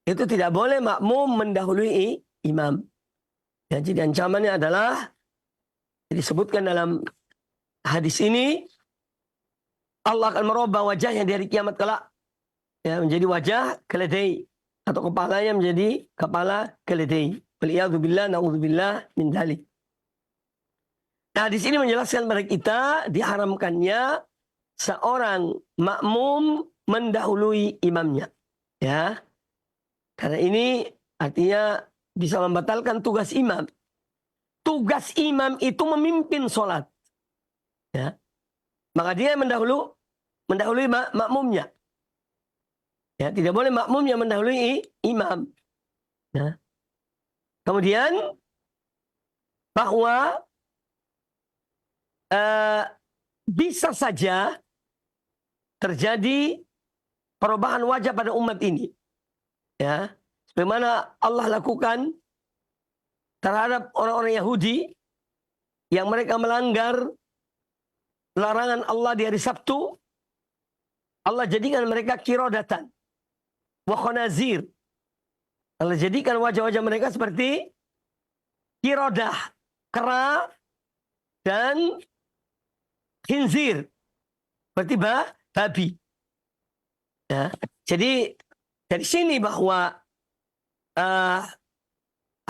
Itu tidak boleh makmum mendahului imam. Ya, jadi ancamannya adalah disebutkan dalam hadis ini, Allah akan merubah wajahnya di hari kiamat kelak, ya, menjadi wajah keledai, atau kepalanya menjadi kepala keledai. Waliyadzubillah, na'udzubillah min dzalik. Nah, di sini menjelaskan kepada kita diharamkannya seorang makmum mendahului imamnya, ya. Karena ini artinya bisa membatalkan tugas imam. Tugas imam itu memimpin sholat, ya. Maka dia mendahului makmumnya. Ya, tidak boleh makmum yang mendahului imam. Ya. Kemudian bahwa bisa saja terjadi perubahan wajah pada umat ini. Ya, sebagaimana Allah lakukan terhadap orang-orang Yahudi yang mereka melanggar larangan Allah di hari Sabtu. Allah jadikan mereka kirodatan wa khonazir. Allah jadikan wajah-wajah mereka seperti kirodah, kera, dan khinzir, seperti babi. Ya, jadi dari sini bahwa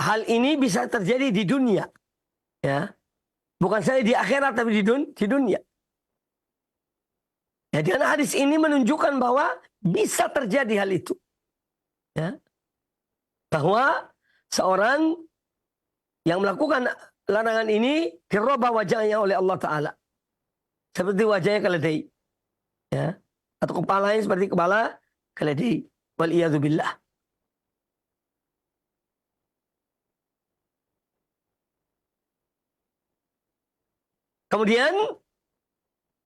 hal ini bisa terjadi di dunia, ya, bukan saja di akhirat tapi di dunia. Ya, dan hadis ini menunjukkan bahwa bisa terjadi hal itu, ya, bahwa seorang yang melakukan larangan ini dirubah wajahnya oleh Allah Ta'ala seperti wajahnya keledai, ya, atau kepalanya seperti kepala keledai. Waliyadzubillah. Kemudian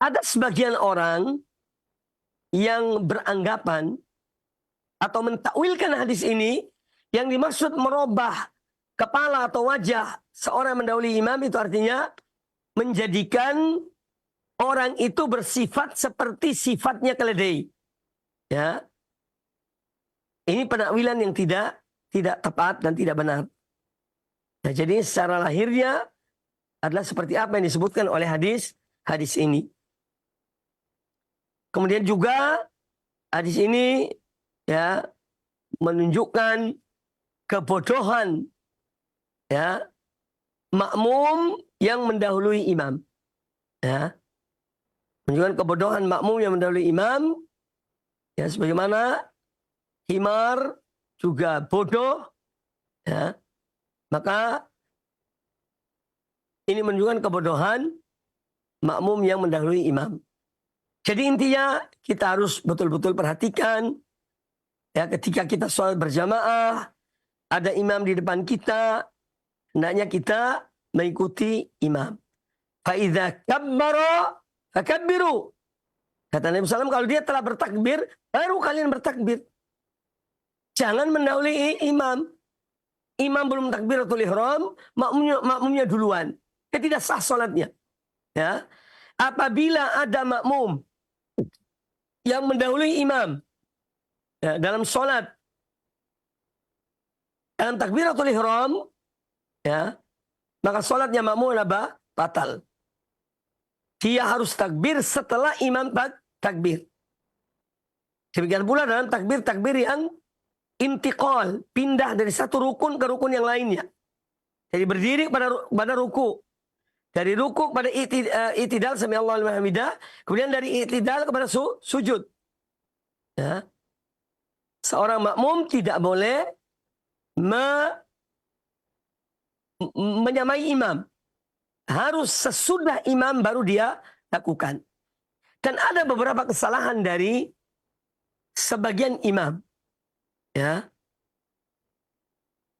ada sebagian orang yang beranggapan atau mentakwilkan hadis ini, yang dimaksud merubah kepala atau wajah seorang mendahului imam itu artinya menjadikan orang itu bersifat seperti sifatnya keledai. Ya. Ini penakwilan yang tidak tepat dan tidak benar. Nah, jadi secara lahirnya adalah seperti apa yang disebutkan oleh hadis ini. Kemudian juga hadis ini, ya, menunjukkan kebodohan, ya, makmum yang mendahului imam. Ya. Menunjukkan kebodohan makmum yang mendahului imam, ya, sebagaimana himar juga bodoh Ya. Maka ini menunjukkan kebodohan makmum yang mendahului imam. Jadi intinya kita harus betul-betul perhatikan ya, ketika kita sholat berjamaah, ada imam di depan kita, hendaknya kita mengikuti imam. Fa'idha kabbara fakabbiru. Kata Nabi SAW, kalau dia telah bertakbir, baru kalian bertakbir. Jangan mendahului imam. Imam belum takbiratul ihram, makmumnya duluan. Dia tidak sah sholatnya. Ya. Apabila ada makmum yang mendahului imam ya, dalam sholat, dalam takbiratul ihram, ya, maka sholatnya makmum adalah batal. Dia harus takbir setelah imam takbir. Demikian pula dalam takbir yang intiqal, pindah dari satu rukun ke rukun yang lainnya. Jadi berdiri pada ruku. Dari ruku pada i'tidal sami Allahu liman hamidah, kemudian dari i'tidal kepada sujud. Ya. Seorang makmum tidak boleh menyamai imam. Harus sesudah imam baru dia lakukan. Dan ada beberapa kesalahan dari sebagian imam. Ya.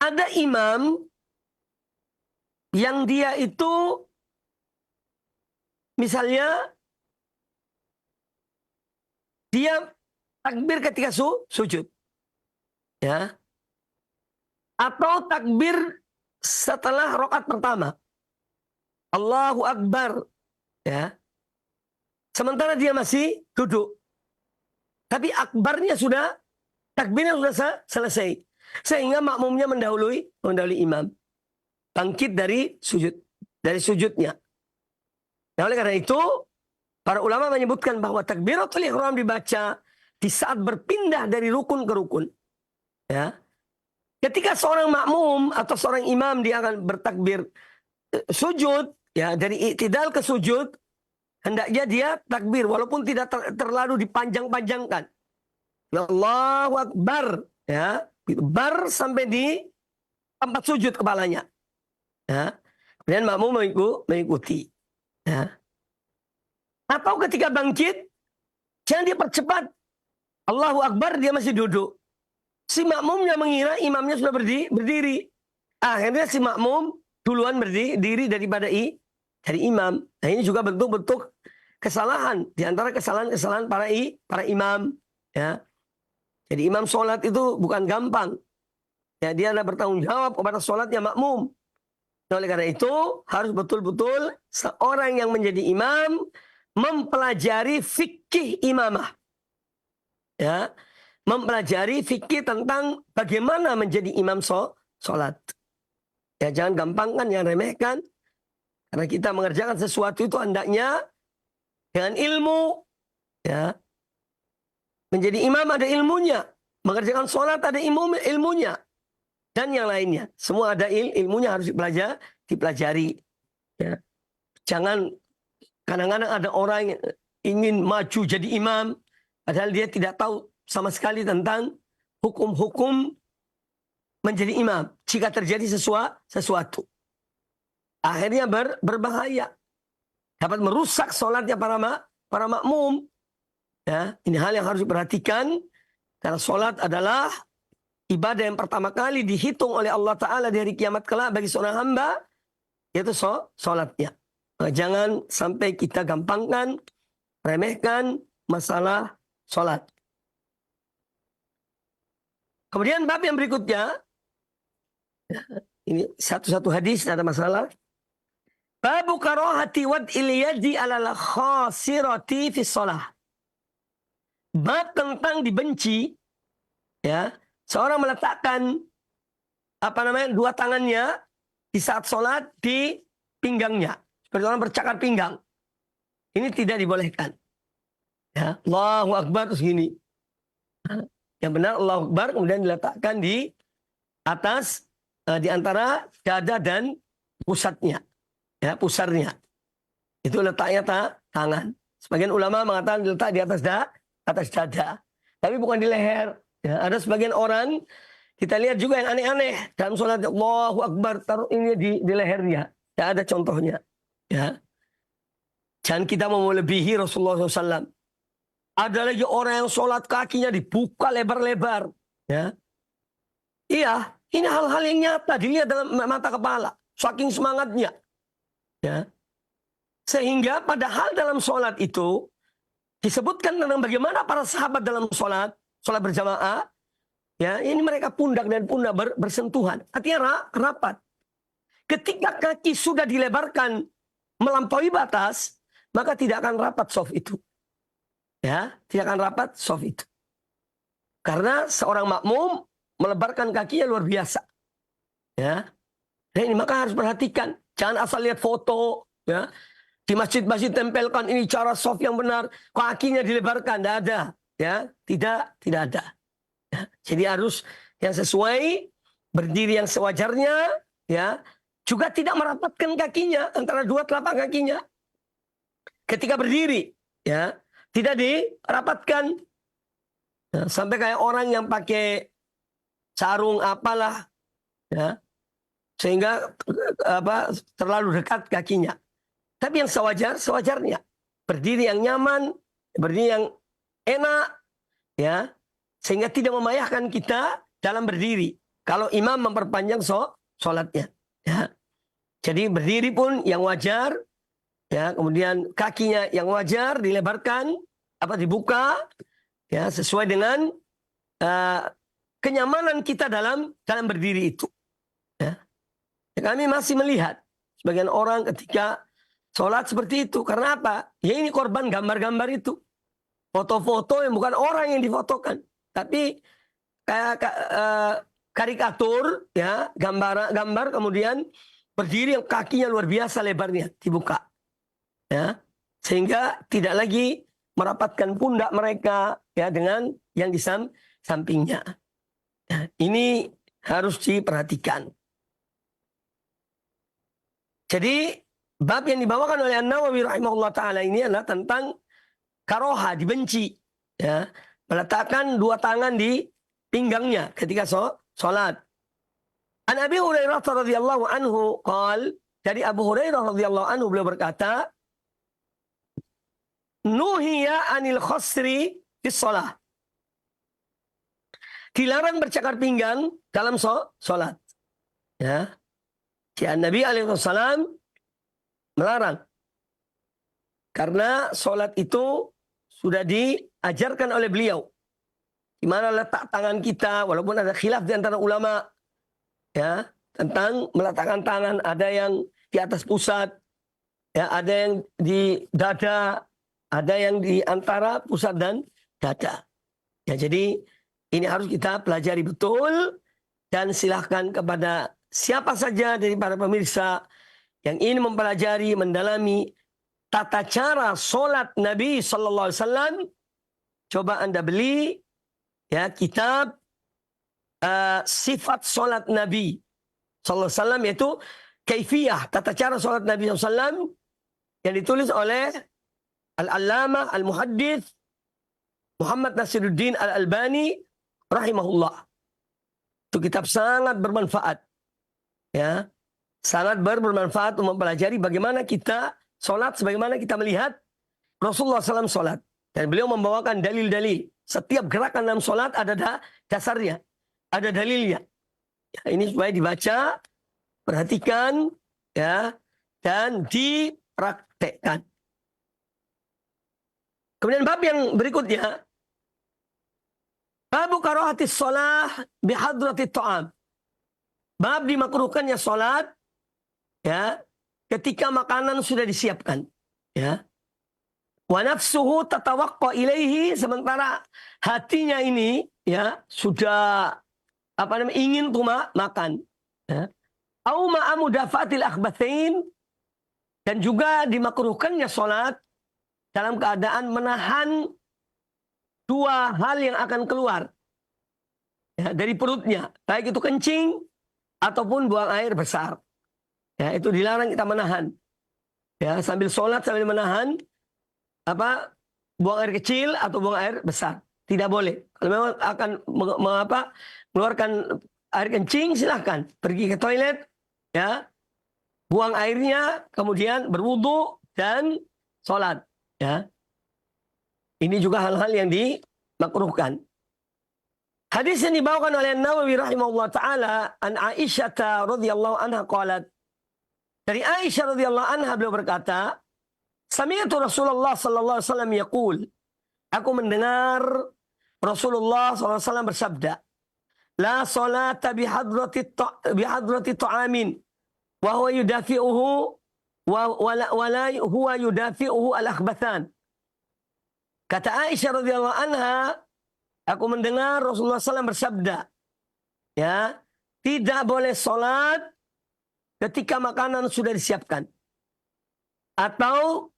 Ada imam yang dia itu misalnya dia takbir ketika sujud. Ya. Atau takbir setelah rakaat pertama. Allahu Akbar. Ya. Sementara dia masih duduk. Tapi akbarnya sudah, takbirnya sudah selesai. Sehingga makmumnya mendahului imam. Bangkit dari sujudnya. Nah, oleh karena itu, para ulama menyebutkan bahwa takbiratul ihram dibaca di saat berpindah dari rukun ke rukun. Ya. Ketika seorang makmum atau seorang imam dia akan bertakbir sujud, ya, dari i'tidal ke sujud, hendaknya dia takbir walaupun tidak terlalu dipanjang-panjangkan. Allahu Akbar, ya, bar sampai di tempat sujud kepalanya. Ya. Kemudian makmum mengikuti. Ya. Atau ketika bangkit, jangan dia percepat. Allahu Akbar, dia masih duduk. Si makmumnya mengira imamnya sudah berdiri. Akhirnya si makmum duluan berdiri daripada dari imam. Nah, ini juga bentuk-bentuk kesalahan. Di antara kesalahan-kesalahan para imam. Ya. Jadi imam sholat itu bukan gampang. Ya, dia ada bertanggung jawab kepada sholatnya makmum. Nah, oleh karena itu harus betul-betul seorang yang menjadi imam mempelajari fikih imamah. Ya, mempelajari fikih tentang bagaimana menjadi imam sholat. Ya, jangan gampangkan, yang remehkan. Karena kita mengerjakan sesuatu itu hendaknya dengan ilmu. Ya. Menjadi imam ada ilmunya. Mengerjakan sholat ada ilmunya. Dan yang lainnya. Semua ada ilmunya, harus dipelajari. Ya. Jangan, kadang-kadang ada orang yang ingin maju jadi imam. Padahal dia tidak tahu sama sekali tentang hukum-hukum menjadi imam. Jika terjadi sesuatu. Akhirnya berbahaya. Dapat merusak sholatnya para makmum. Ya, ini hal yang harus diperhatikan. Karena sholat adalah ibadah yang pertama kali dihitung oleh Allah Ta'ala di hari kiamat kelak bagi seorang hamba. Yaitu sholatnya. Nah, jangan sampai kita gampangkan, remehkan masalah sholat. Kemudian bab yang berikutnya. Ini satu-satu hadis, tidak ada masalah. Babu karahati wad'il yadi alal khasirati fi shalah. Bab tentang dibenci, ya, seorang meletakkan dua tangannya di saat sholat di pinggangnya, seperti orang bercakar pinggang. Ini tidak dibolehkan. Ya, Allahu Akbar terus gini. Yang benar Allahu Akbar kemudian diletakkan di atas di antara dada dan pusatnya. Ya, pusarnya. Itu letaknya tangan. Sebagian ulama mengatakan diletak di atas dada. Tapi bukan di leher. Ya, ada sebagian orang Kita lihat juga yang aneh-aneh dalam sholat. Allahu Akbar, taruh ini di lehernya. Tidak ada contohnya. Ya. Jangan kita mau melebihi Rasulullah SAW. Ada lagi orang yang sholat kakinya dibuka lebar-lebar. Ya. Iya, ini hal-hal yang nyata dilihat dalam mata kepala. Saking semangatnya. Ya. Sehingga padahal dalam sholat itu disebutkan tentang bagaimana para sahabat dalam sholat berjamaah. Ya, ini mereka pundak dan pundak bersentuhan. Artinya rapat. Ketika kaki sudah dilebarkan melampaui batas, maka tidak akan rapat soft itu. Ya, tidak akan rapat soft itu. Karena seorang makmum melebarkan kakinya luar biasa. Ya. Nah, ini maka harus perhatikan. Jangan asal lihat foto, ya. Di masjid-masjid tempelkan ini cara soft yang benar, kakinya dilebarkan, tidak ada, ya. Tidak ada. Ya. Jadi harus yang sesuai, berdiri yang sewajarnya, ya. Juga tidak merapatkan kakinya antara dua telapak kakinya. Ketika berdiri, ya, tidak dirapatkan. Nah, sampai kayak orang yang pakai sarung apalah, ya, sehingga terlalu dekat kakinya. Tapi yang sewajarnya, berdiri yang nyaman, berdiri yang enak, ya, sehingga tidak membayahkan kita dalam berdiri. Kalau imam memperpanjang sholatnya, ya. Jadi berdiri pun yang wajar, ya, kemudian kakinya yang wajar dilebarkan, dibuka, ya, sesuai dengan kenyamanan kita dalam berdiri itu. Ya. Kami masih melihat sebagian orang ketika sholat seperti itu. Karena apa? Ya ini korban gambar-gambar itu. Foto-foto yang bukan orang yang difotokan. Tapi kayak karikatur, ya, gambar kemudian berdiri yang kakinya luar biasa lebarnya dibuka. Ya. Sehingga tidak lagi merapatkan pundak mereka, ya, dengan yang di sampingnya. Ya, ini harus diperhatikan. Jadi bab yang dibawakan oleh An-Nawawi rahimahullah ta'ala ini adalah tentang karoha, dibenci. Ya, meletakkan dua tangan di pinggangnya ketika sholat. An Abi Hurairah radhiyallahu anhu qal, dari Abu Hurairah radhiyallahu anhu beliau berkata, nuhiya anil khosri fis shalah. Dilarang bercakar pinggang dalam sholat. Ya. Nabi alaihissalam melarang. Karena sholat itu sudah diajarkan oleh beliau. Di mana letak tangan kita, walaupun ada khilaf di antara ulama, ya, tentang meletakkan tangan, ada yang di atas pusat, ya, ada yang di dada, ada yang di antara pusat dan dada. Ya, jadi ini harus kita pelajari betul, dan silahkan kepada siapa saja dari para pemirsa yang ingin mempelajari, mendalami tata cara sholat Nabi Sallallahu Alaihi Wasallam, coba Anda beli, ya, kitab sifat sholat Nabi Sallallahu Alaihi Wasallam, yaitu kaifiyah, tata cara sholat Nabi Sallallahu Alaihi Wasallam, yang ditulis oleh Al-Allamah Al-Muhaddith Muhammad Nasiruddin Al-Albani rahimahullah. Itu kitab sangat bermanfaat, ya, sangat bermanfaat untuk mempelajari bagaimana kita sholat, sebagaimana kita melihat Rasulullah SAW sholat. Dan beliau membawakan dalil-dalil. Setiap gerakan dalam sholat ada dasarnya, ada dalilnya. Ya, ini supaya dibaca, perhatikan, ya, dan dipraktekkan. Kemudian bab yang berikutnya, babu karahatis sholah bihadratit ta'am. Bab dimakruhkannya sholat, ya, ketika makanan sudah disiapkan, ya. Wa nafsuhu tatawaqqa ilaihi, sementara hatinya ini, ya, sudah ingin tuh makan, ya. Au ma'a mudafatil akhbathain, dan juga dimakruhkannya sholat dalam keadaan menahan dua hal yang akan keluar, ya, dari perutnya, baik itu kencing ataupun buang air besar. Ya, itu dilarang kita menahan. Ya, sambil sholat sambil menahan buang air kecil atau buang air besar. tidak boleh. Kalau memang akan mengeluarkan air kencing, silahkan pergi ke toilet, ya, buang airnya, kemudian berwudu dan sholat. Ya, ini juga hal-hal yang dimakruhkan. Hadis yang dibawakan oleh Nawawi rahimahullah taala an Aisyah radhiyallahu anha qalat. Dari Aisyah radhiyallahu anha beliau berkata, sami'tu Rasulullah sallallahu alaihi wasallam yaqul. Aku mendengar Rasulullah sallallahu alaihi wasallam bersabda, la salata bihadrati ta'amin wa huwa yudafi'uhu wa la huwa yudafi'uhu al-akhbathan. Kata Aisyah radhiyallahu anha, aku mendengar Rasulullah SAW bersabda, ya, tidak boleh sholat ketika makanan sudah disiapkan. Atau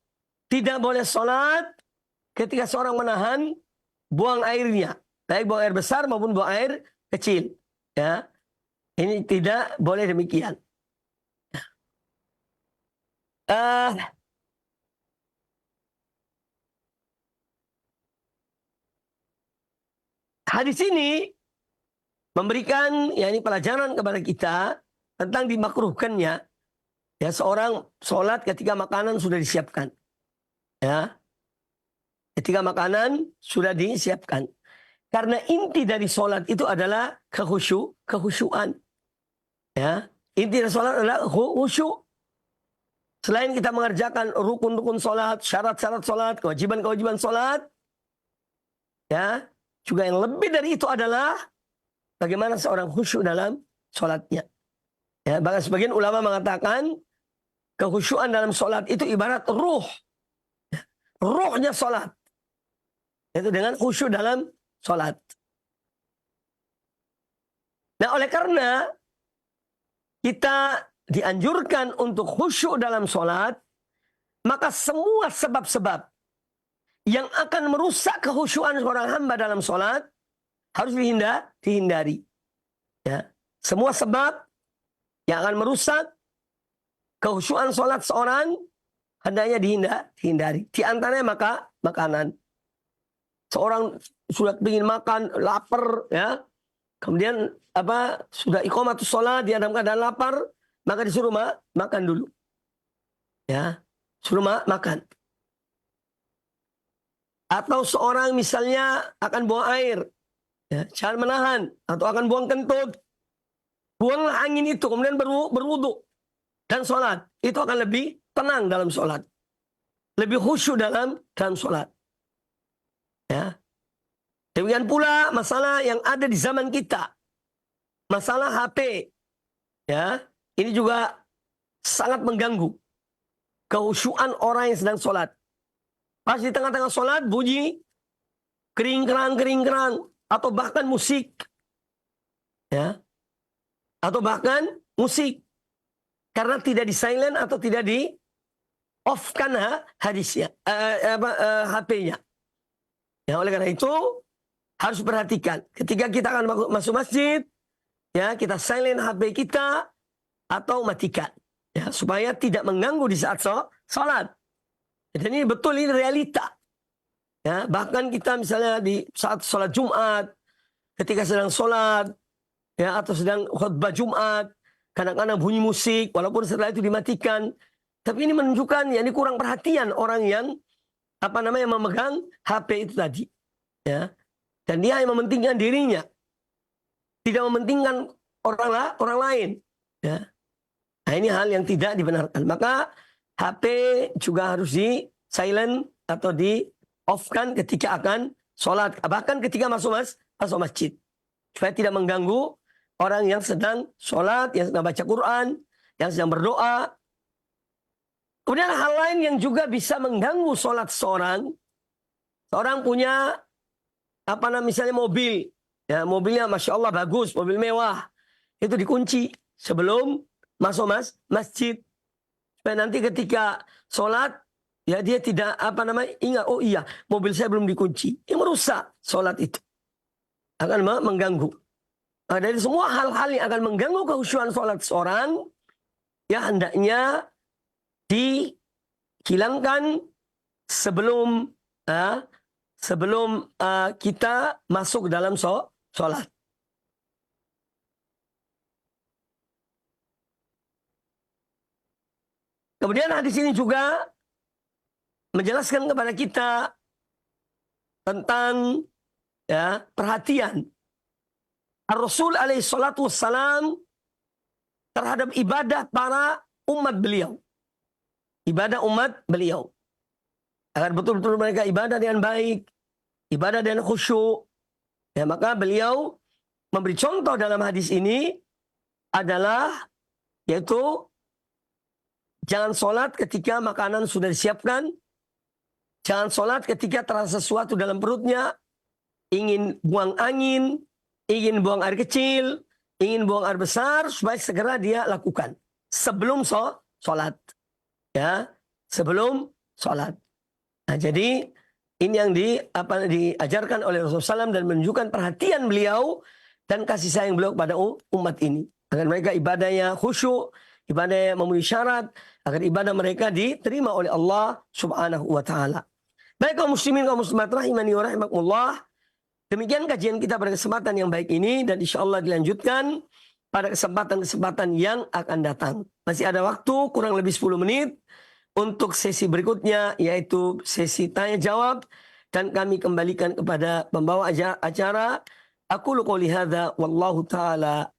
tidak boleh sholat ketika seorang menahan buang airnya. Baik buang air besar maupun buang air kecil. Ya, ini tidak boleh demikian. Hadis ini memberikan pelajaran kepada kita tentang dimakruhkannya ya seorang sholat ketika makanan sudah disiapkan. Ya, ketika makanan sudah disiapkan. Karena inti dari sholat itu adalah kehusyuan. Ya, inti dari sholat adalah khusyuk. Selain kita mengerjakan rukun-rukun sholat, syarat-syarat sholat, kewajiban-kewajiban sholat, ya, juga yang lebih dari itu adalah bagaimana seorang khusyuk dalam sholatnya. Ya, bahkan sebagian ulama mengatakan kekhusyuan dalam sholat itu ibarat ruh. Ruhnya sholat. Itu dengan khusyuk dalam sholat. Nah, oleh karena kita dianjurkan untuk khusyuk dalam sholat, maka semua sebab-sebab yang akan merusak kekhusyuan seorang hamba dalam sholat harus dihindari. Ya. Semua sebab yang akan merusak kekhusyuan sholat seorang hendaknya dihindari. Di antaranya makanan. Seorang sudah ingin makan, lapar, ya. Kemudian sudah iqamatus sholat, dia dalam keadaan lapar, maka disuruh makan dulu. Ya, suruh makan. Atau seorang misalnya akan buang air, ya, jangan menahan, atau akan buang kentut. Buanglah angin itu, kemudian berwudu dan sholat. Itu akan lebih tenang dalam sholat. Lebih khusyuk dalam sholat. Ya. Demikian pula masalah yang ada di zaman kita. Masalah HP. Ya. Ini juga sangat mengganggu kekhusyuan orang yang sedang sholat. Pas di tengah-tengah sholat bunyi kering-kerang, atau bahkan musik. Ya. Atau bahkan musik. Karena tidak di-silent atau tidak di-off-kan hadisnya, HP-nya. Ya, oleh karena itu harus perhatikan. Ketika kita akan masuk masjid, ya, kita silent HP kita atau matikan. Ya, supaya tidak mengganggu di saat sholat. Dan ini betul, ini realita. Ya, bahkan kita misalnya di saat sholat Jumat, ketika sedang sholat, ya, atau sedang khutbah Jumat, kadang-kadang bunyi musik, walaupun setelah itu dimatikan. Tapi ini menunjukkan, ya, ini kurang perhatian orang yang memegang HP itu tadi. Ya. Dan dia yang mementingkan dirinya, tidak mementingkan orang lain. Ya. Nah, ini hal yang tidak dibenarkan. Maka HP juga harus di silent atau di off-kan ketika akan sholat. Bahkan ketika masuk masjid. Supaya tidak mengganggu orang yang sedang sholat, yang sedang baca Quran, yang sedang berdoa. Kemudian hal lain yang juga bisa mengganggu sholat seorang. Seorang punya misalnya mobil. Ya, mobilnya Masya Allah bagus, mobil mewah. Itu dikunci sebelum masuk masjid. Supaya nanti ketika sholat, ya, dia tidak ingat, oh iya, mobil saya belum dikunci. Ini merusak sholat itu. Akan mengganggu. Nah, dari semua hal-hal yang akan mengganggu kekhusyuan sholat seorang, ya, hendaknya dihilangkan sebelum sebelum kita masuk dalam sholat. Kemudian hadis ini juga menjelaskan kepada kita tentang perhatian Rasul alaihi salatu wassalam terhadap ibadah para umat beliau. Ibadah umat beliau. Agar betul-betul mereka ibadah dengan baik, ibadah dengan khusyuk. Ya, maka beliau memberi contoh dalam hadis ini adalah yaitu jangan sholat ketika makanan sudah disiapkan. Jangan sholat ketika terasa sesuatu dalam perutnya. Ingin buang angin, ingin buang air kecil, ingin buang air besar, supaya segera dia lakukan. Sebelum sholat. Ya, sebelum sholat. Nah, jadi ini yang diajarkan oleh Rasulullah SAW dan menunjukkan perhatian beliau dan kasih sayang beliau kepada umat ini. Agar mereka ibadahnya khusyuk, ibadahnya memenuhi syarat, agar ibadah mereka diterima oleh Allah Subhanahu wa Ta'ala. Baik kaum muslimin, kaum muslimat rahimani wa rahimakumullah. Demikian kajian kita pada kesempatan yang baik ini, dan insya Allah dilanjutkan pada kesempatan-kesempatan yang akan datang. Masih ada waktu kurang lebih 10 menit untuk sesi berikutnya, yaitu sesi tanya jawab, dan kami kembalikan kepada pembawa acara. Aqulu qouli hadza wallahu taala.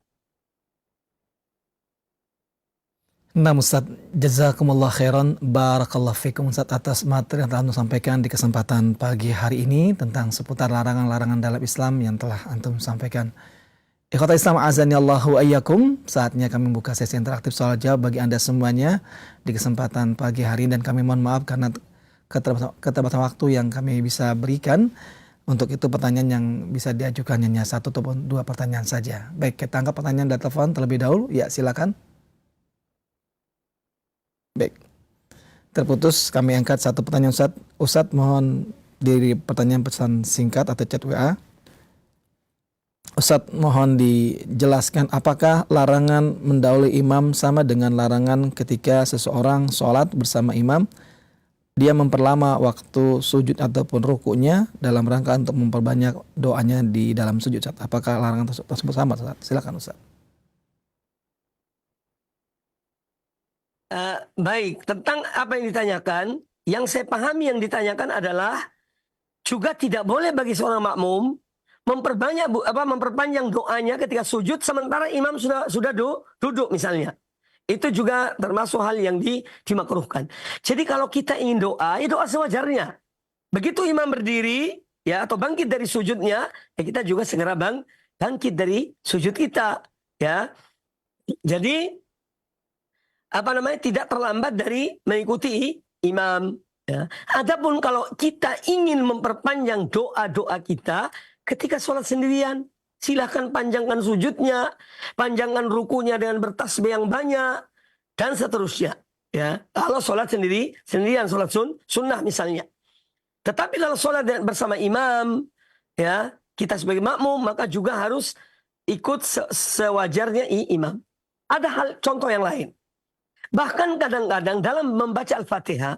Nah Ustaz, jazakumullah khairan, barakallahu fikum Ustaz atas materi yang telah Antum sampaikan di kesempatan pagi hari ini tentang seputar larangan-larangan dalam Islam yang telah Antum sampaikan. Ikhwatal Islam azani Allahu ayyakum, saatnya kami membuka sesi interaktif soal jawab bagi Anda semuanya di kesempatan pagi hari, dan kami mohon maaf karena keterbatasan waktu yang kami bisa berikan. Untuk itu pertanyaan yang bisa diajukan hanya 1 ataupun 2 pertanyaan saja. Baik, kita angkat pertanyaan dari telepon terlebih dahulu. Ya, silakan. Baik, terputus, kami angkat 1 pertanyaan Ustaz. Ustaz mohon diri pertanyaan pesan singkat atau chat WA. Ustaz mohon dijelaskan apakah larangan mendahului imam sama dengan larangan ketika seseorang sholat bersama imam, dia memperlama waktu sujud ataupun rukunya dalam rangka untuk memperbanyak doanya di dalam sujud, Ustaz. Apakah larangan tersebut sama, Ustaz? Silakan Ustaz. Baik, tentang apa yang ditanyakan, yang saya pahami yang ditanyakan adalah juga tidak boleh bagi seorang makmum memperpanjang doanya ketika sujud sementara imam sudah duduk misalnya. Itu juga termasuk hal yang dimakruhkan. Jadi kalau kita ingin doa, ya doa sewajarnya. Begitu imam berdiri ya atau bangkit dari sujudnya, ya kita juga segera bangkit dari sujud kita, ya. Jadi tidak terlambat dari mengikuti imam, ya. Adapun kalau kita ingin memperpanjang doa-doa kita ketika sholat sendirian, silahkan panjangkan sujudnya, panjangkan rukunya dengan bertasbih yang banyak, dan seterusnya. Ya, kalau sholat sendirian, sholat sunnah misalnya. Tetapi kalau sholat bersama imam, ya kita sebagai makmum maka juga harus ikut sewajarnya imam. Ada contoh yang lain. Bahkan kadang-kadang dalam membaca Al-Fatihah,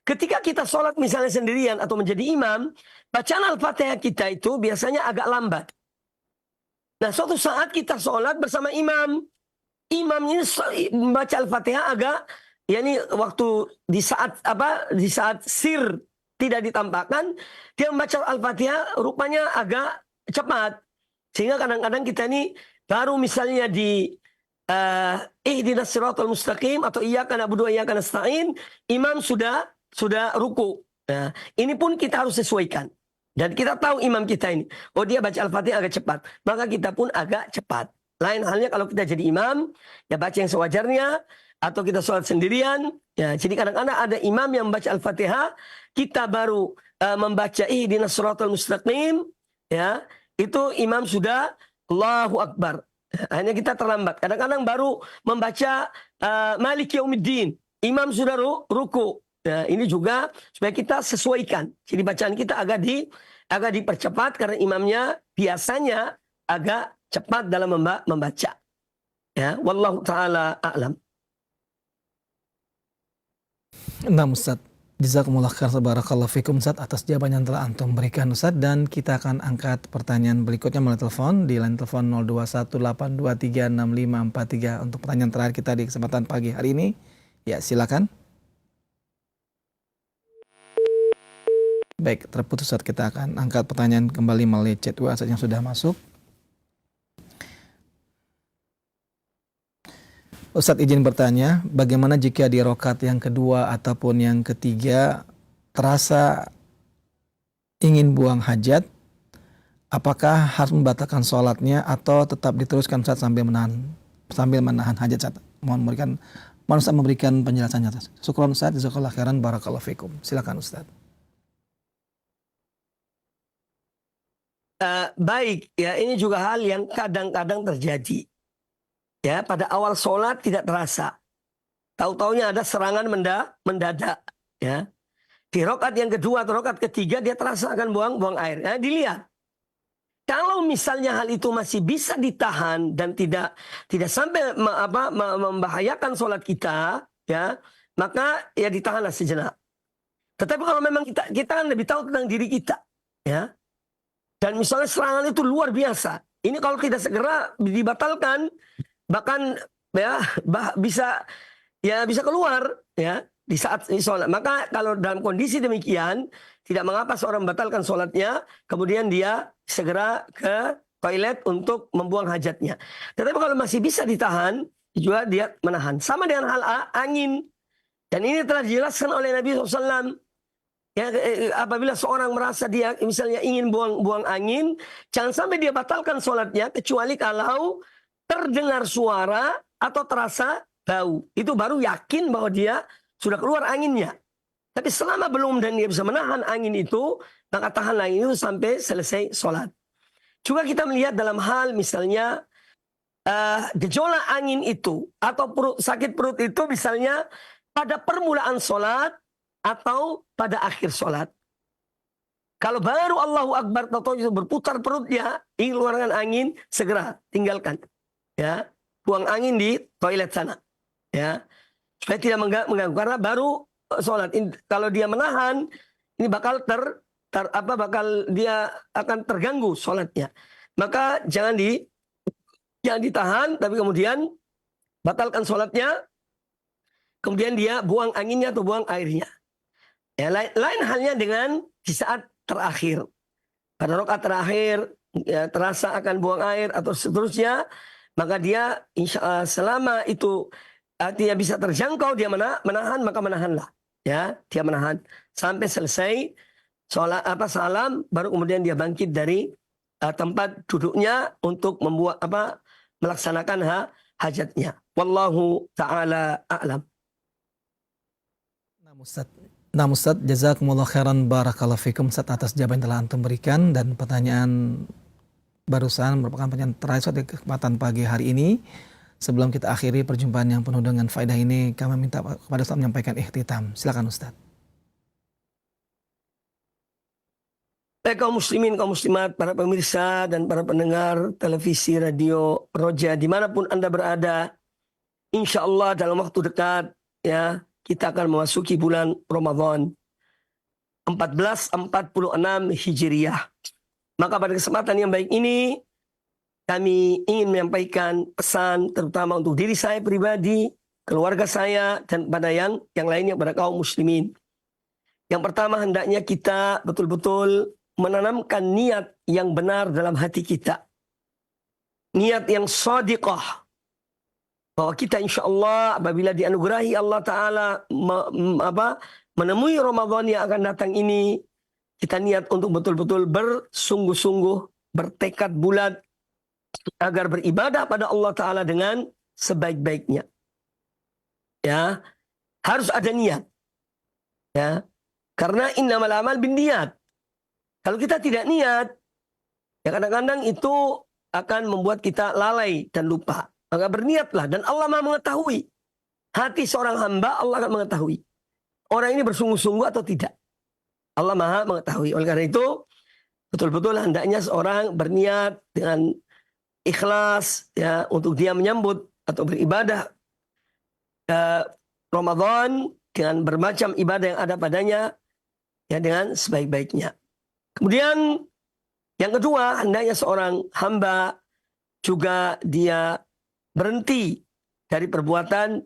ketika kita sholat misalnya sendirian atau menjadi imam, bacaan Al-Fatihah kita itu biasanya agak lambat. Nah, suatu saat kita sholat bersama imam. Imam ini membaca Al-Fatihah agak, waktu di saat sir tidak ditampakkan, dia membaca Al-Fatihah rupanya agak cepat. Sehingga kadang-kadang kita ini baru misalnya di ihdinas siratal mustaqim atau iyyaka na'budu wa iyyaka nasta'in, imam sudah ruku. Nah, ini pun kita harus sesuaikan. Dan kita tahu imam kita ini, dia baca Al-Fatihah agak cepat, maka kita pun agak cepat. Lain halnya kalau kita jadi imam, ya baca yang sewajarnya, atau kita sholat sendirian. Ya, jadi kadang-kadang ada imam yang membaca Al-Fatihah, kita baru membaca ihdinas siratal mustaqim, ya, itu imam sudah Allahu Akbar. Hanya kita terlambat. Kadang-kadang baru membaca Maliki Yaumiddin, imam sudah ruku. Nah, ini juga supaya kita sesuaikan. Jadi bacaan kita agak dipercepat karena imamnya biasanya agak cepat dalam membaca. Ya, wallahu taala a'lam. Nah Ustaz, Jazakumullah khairan, barakallahu fikum Ustaz atas jawaban yang telah antum berikan Ustaz, dan kita akan angkat pertanyaan berikutnya melalui telepon di line telepon 0218236543 untuk pertanyaan terakhir kita di kesempatan pagi hari ini. Ya, silakan. Baik, terputus Ustaz, kita akan angkat pertanyaan kembali melalui chat WhatsApp yang sudah masuk. Ustadz izin bertanya, bagaimana jika di rokat yang kedua ataupun yang ketiga terasa ingin buang hajat, apakah harus membatalkan sholatnya atau tetap diteruskan Ustadz sambil menahan hajat Ustadz? Mohon Ustadz memberikan penjelasannya. Syukran Ustadz, jazakallahu khairan, barakallahu fikum. Silakan Ustadz. Baik, ya ini juga hal yang kadang-kadang terjadi. Ya, pada awal sholat tidak terasa. Tahu-taunya ada serangan mendadak. Ya. Di rokat yang kedua atau rokat ketiga dia terasa akan buang air. Ya, dilihat. Kalau misalnya hal itu masih bisa ditahan dan tidak sampai membahayakan sholat kita, ya, maka ya ditahanlah sejenak. Tetapi kalau memang kita kan lebih tahu tentang diri kita, ya. Dan misalnya serangan itu luar biasa. Ini kalau tidak segera dibatalkan, bahkan ya bisa keluar ya di saat sholat. Maka kalau dalam kondisi demikian tidak mengapa seorang membatalkan sholatnya, kemudian dia segera ke toilet untuk membuang hajatnya. Tetapi kalau masih bisa ditahan, juga dia menahan. Sama dengan hal angin, dan ini telah dijelaskan oleh Nabi SAW. Ya, apabila seorang merasa dia misalnya ingin buang angin, jangan sampai dia batalkan sholatnya kecuali kalau terdengar suara atau terasa bau. Itu baru yakin bahwa dia sudah keluar anginnya. Tapi selama belum dan dia bisa menahan angin itu, maka tahanlah angin itu sampai selesai sholat. Juga kita melihat dalam hal misalnya gejolak angin itu atau sakit perut itu misalnya pada permulaan sholat atau pada akhir sholat. Kalau baru Allahu Akbar atau berputar perutnya, ingin keluarkan angin, segera tinggalkan. Ya, buang angin di toilet sana, ya, supaya tidak mengganggu karena baru sholat. Kalau dia menahan, ini bakal dia akan terganggu sholatnya. Maka jangan ditahan, tapi kemudian batalkan sholatnya, kemudian dia buang anginnya atau buang airnya. Ya, lain halnya dengan di saat terakhir, pada rakaat terakhir ya, terasa akan buang air atau seterusnya. Maka dia selama itu dia bisa terjangkau, dia menahan, maka menahanlah. Ya, dia menahan sampai selesai sholat salam, baru kemudian dia bangkit dari tempat duduknya untuk melaksanakan hajatnya. Wallahu ta'ala a'lam. Nah Ustadz, jazakumullah khairan, barakallahu fikum Ustadz atas jawaban yang telah antum berikan, dan pertanyaan barusan merupakan pertanyaan terakhir di kesempatan pagi hari ini. Sebelum kita akhiri perjumpaan yang penuh dengan faedah ini, kami minta kepada Ustaz menyampaikan ikhtitam. Silakan Ustaz. Kaum muslimin, kaum muslimat, para pemirsa dan para pendengar televisi, radio, Roja, dimanapun Anda berada, insya Allah dalam waktu dekat ya kita akan memasuki bulan Ramadan 1446 Hijriah. Maka pada kesempatan yang baik ini, kami ingin menyampaikan pesan terutama untuk diri saya pribadi, keluarga saya, dan pada yang lainnya, pada kaum muslimin. Yang pertama, hendaknya kita betul-betul menanamkan niat yang benar dalam hati kita. Niat yang shadiqah. Bahwa kita insya Allah apabila dianugerahi Allah Ta'ala menemui Ramadan yang akan datang ini, kita niat untuk betul-betul bersungguh-sungguh, bertekad bulat agar beribadah pada Allah Ta'ala dengan sebaik-baiknya. Ya, harus ada niat. Ya, karena innamal amal binniyat. Kalau kita tidak niat, ya kadang-kadang itu akan membuat kita lalai dan lupa. Maka berniatlah, dan Allah Maha mengetahui hati seorang hamba. Allah akan mengetahui orang ini bersungguh-sungguh atau tidak. Allah Maha mengetahui. Oleh karena itu, betul-betul hendaknya seorang berniat dengan ikhlas ya untuk dia menyambut atau beribadah Ramadan dengan bermacam ibadah yang ada padanya ya dengan sebaik-baiknya. Kemudian yang kedua, hendaknya seorang hamba juga dia berhenti dari perbuatan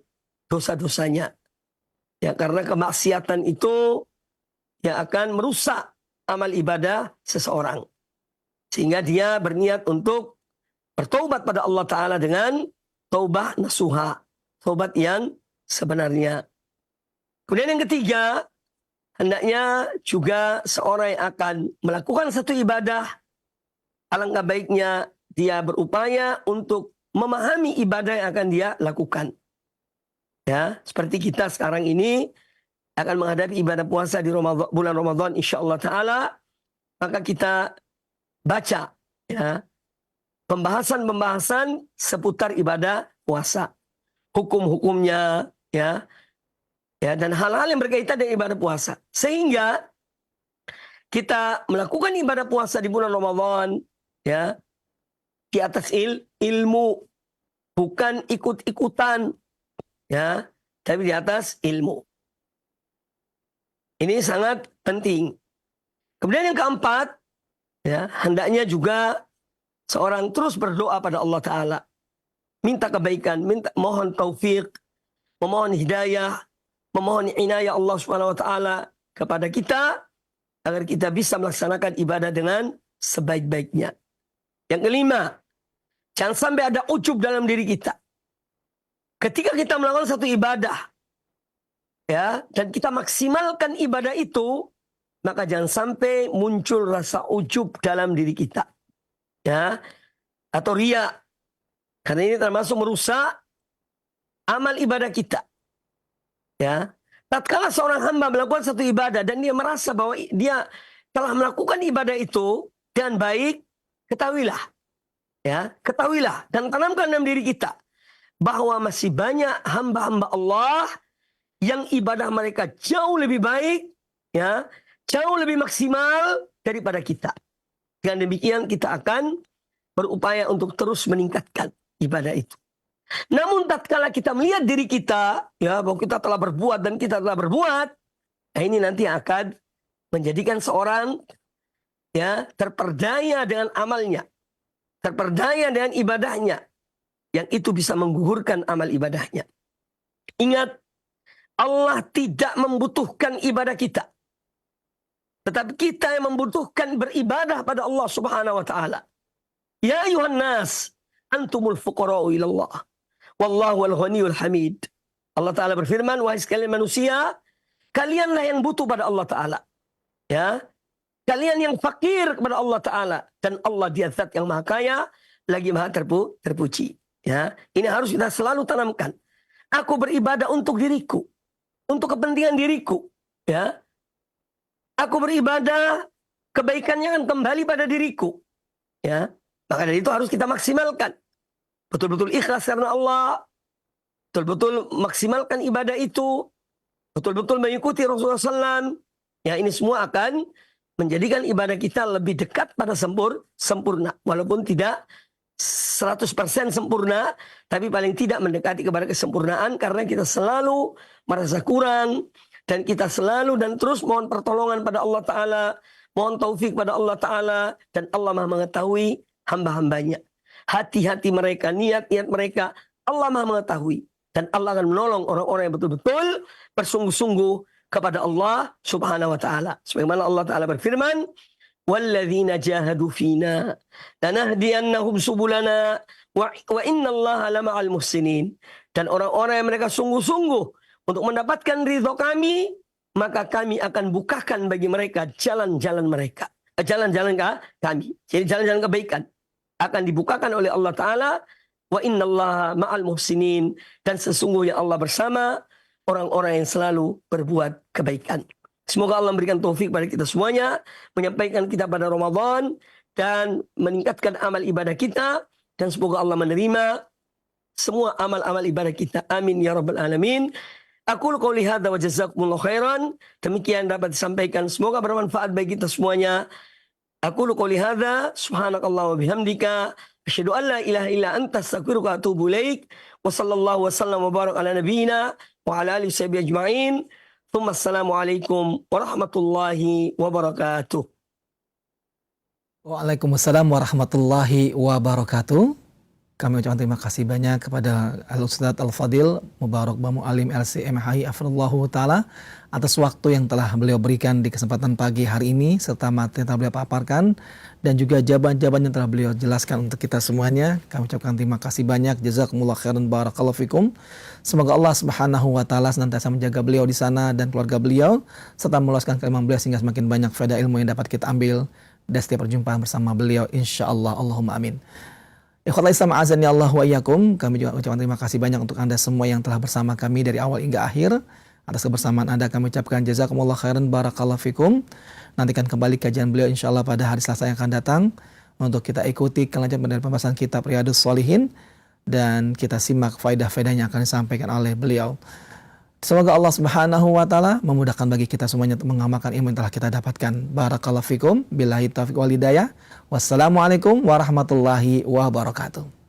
dosa-dosanya. Ya, karena kemaksiatan itu yang akan merusak amal ibadah seseorang. Sehingga dia berniat untuk bertaubat pada Allah Ta'ala dengan taubah nasuha. Taubat yang sebenarnya. Kemudian yang ketiga, hendaknya juga seorang yang akan melakukan satu ibadah, alangkah baiknya dia berupaya untuk memahami ibadah yang akan dia lakukan. Ya, seperti kita sekarang ini akan menghadapi ibadah puasa di bulan Ramadan insyaallah taala, maka kita baca ya pembahasan-pembahasan seputar ibadah puasa, hukum-hukumnya ya dan hal-hal yang berkaitan dengan ibadah puasa, sehingga kita melakukan ibadah puasa di bulan Ramadan ya di atas ilmu, bukan ikut-ikutan ya, tapi di atas ilmu. Ini sangat penting. Kemudian yang keempat, ya, hendaknya juga seorang terus berdoa pada Allah Ta'ala. Minta kebaikan, mohon taufik, memohon hidayah, memohon inayah Allah Subhanahu Wa Ta'ala kepada kita, agar kita bisa melaksanakan ibadah dengan sebaik-baiknya. Yang kelima, jangan sampai ada ujub dalam diri kita. Ketika kita melakukan satu ibadah, ya, dan kita maksimalkan ibadah itu, maka jangan sampai muncul rasa ujub dalam diri kita, ya, atau riya, karena ini termasuk merusak amal ibadah kita, ya. Tatkala seorang hamba melakukan satu ibadah dan dia merasa bahwa dia telah melakukan ibadah itu dengan baik, ketahuilah, ya, ketahuilah dan tanamkan dalam diri kita bahwa masih banyak hamba-hamba Allah yang ibadah mereka jauh lebih baik, ya, jauh lebih maksimal daripada kita. Dengan demikian kita akan berupaya untuk terus meningkatkan ibadah itu. Namun tatkala kita melihat diri kita, ya, bahwa kita telah berbuat dan kita telah berbuat, nah ini nanti akan menjadikan seorang ya terperdaya dengan amalnya, terperdaya dengan ibadahnya, yang itu bisa menggugurkan amal ibadahnya. Ingat, Allah tidak membutuhkan ibadah kita, tetapi kita yang membutuhkan beribadah pada Allah Subhanahu Wa Ta'ala. Ya ayuhan nas, antumul fuqara'u ilallah, wallahu al-ghaniyul hamid. Allah Ta'ala berfirman, wahai sekalian manusia, kalianlah yang butuh pada Allah Ta'ala, ya, kalian yang fakir kepada Allah Ta'ala, dan Allah dia zat yang maha kaya lagi maha terpuji. Ya, ini harus kita selalu tanamkan. Aku beribadah untuk diriku, untuk kepentingan diriku, ya. Aku beribadah, kebaikannya akan kembali pada diriku, ya. Maka dari itu harus kita maksimalkan. Betul-betul ikhlas karena Allah, betul-betul maksimalkan ibadah itu, betul-betul mengikuti Rasulullah SAW. Ya, ini semua akan menjadikan ibadah kita lebih dekat pada sempurna, walaupun tidak 100% sempurna, tapi paling tidak mendekati kepada kesempurnaan, karena kita selalu merasa kurang dan kita selalu dan terus mohon pertolongan pada Allah Ta'ala, mohon taufik pada Allah Ta'ala, dan Allah Maha mengetahui hamba-hambanya. Hati-hati mereka, niat-niat mereka, Allah Maha mengetahui, dan Allah akan menolong orang-orang yang betul-betul bersungguh-sungguh kepada Allah Subhanahu Wa Ta'ala. Sebagaimana Allah Ta'ala berfirman, walladzina jahadu fina lanahdiyannahum subulana wa innallaha lama'al muhsinin. Dan orang-orang yang mereka sungguh-sungguh untuk mendapatkan ridho kami, maka kami akan bukakan bagi mereka jalan-jalan mereka, jalan-jalan kami. Jadi jalan-jalan kebaikan akan dibukakan oleh Allah Ta'ala. Wa innallaha ma'al muhsinin. Dan sesungguhnya Allah bersama orang-orang yang selalu berbuat kebaikan. Semoga Allah memberikan taufik pada kita semuanya, menyampaikan kita pada Ramadan, dan meningkatkan amal ibadah kita, dan semoga Allah menerima semua amal-amal ibadah kita. Amin ya rabbal alamin. Aku qouli hadza wa jazakumullahu khairan. Demikian dapat disampaikan, semoga bermanfaat bagi kita semuanya. Aku qouli hadza, subhanakallah wa bihamdika, asyhadu an la ilaha illa anta, astaghfiruka wa atubu ilaik. Wa sallallahu wa sallam wa barak ala nabiyyina wa ala alihi wa sahbihi ajma'in. Assalamualaikum warahmatullahi wabarakatuh. Waalaikumsalam warahmatullahi wabarakatuh. Kami ucapkan terima kasih banyak kepada Al-Ustadz Al-Fadil Mubarak Bamu Alim LCMHI Afrullahu Ta'ala atas waktu yang telah beliau berikan di kesempatan pagi hari ini, serta materi yang telah beliau paparkan dan juga jawaban-jawaban yang telah beliau jelaskan untuk kita semuanya. Kami ucapkan terima kasih banyak. Jazakumullah khairan, barakallahu fikum. Semoga Allah Subhanahu wa taala senantiasa menjaga beliau di sana dan keluarga beliau, serta meluaskan keimanan beliau sehingga semakin banyak faedah ilmu yang dapat kita ambil dan setiap perjumpaan bersama beliau insyaallah. Allahumma amin. Ikhwatal Islam azani Allah wa iyyakum. Kami juga ucapkan terima kasih banyak untuk Anda semua yang telah bersama kami dari awal hingga akhir. Atas kebersamaan Anda kami ucapkan jazakumullah khairan, barakallahu fikum. Nantikan kembali kajian beliau insyaallah pada hari Selasa yang akan datang untuk kita ikuti kelanjutan dari pembahasan kitab Riyadhus Shalihin dan kita simak faedah-faedah yang akan disampaikan oleh beliau. Semoga Allah Subhanahu wa taala memudahkan bagi kita semuanya untuk mengamalkan ilmu yang telah kita dapatkan. Barakallahu fikum. Billahi taufiq wal hidayah. Wassalamualaikum warahmatullahi wabarakatuh.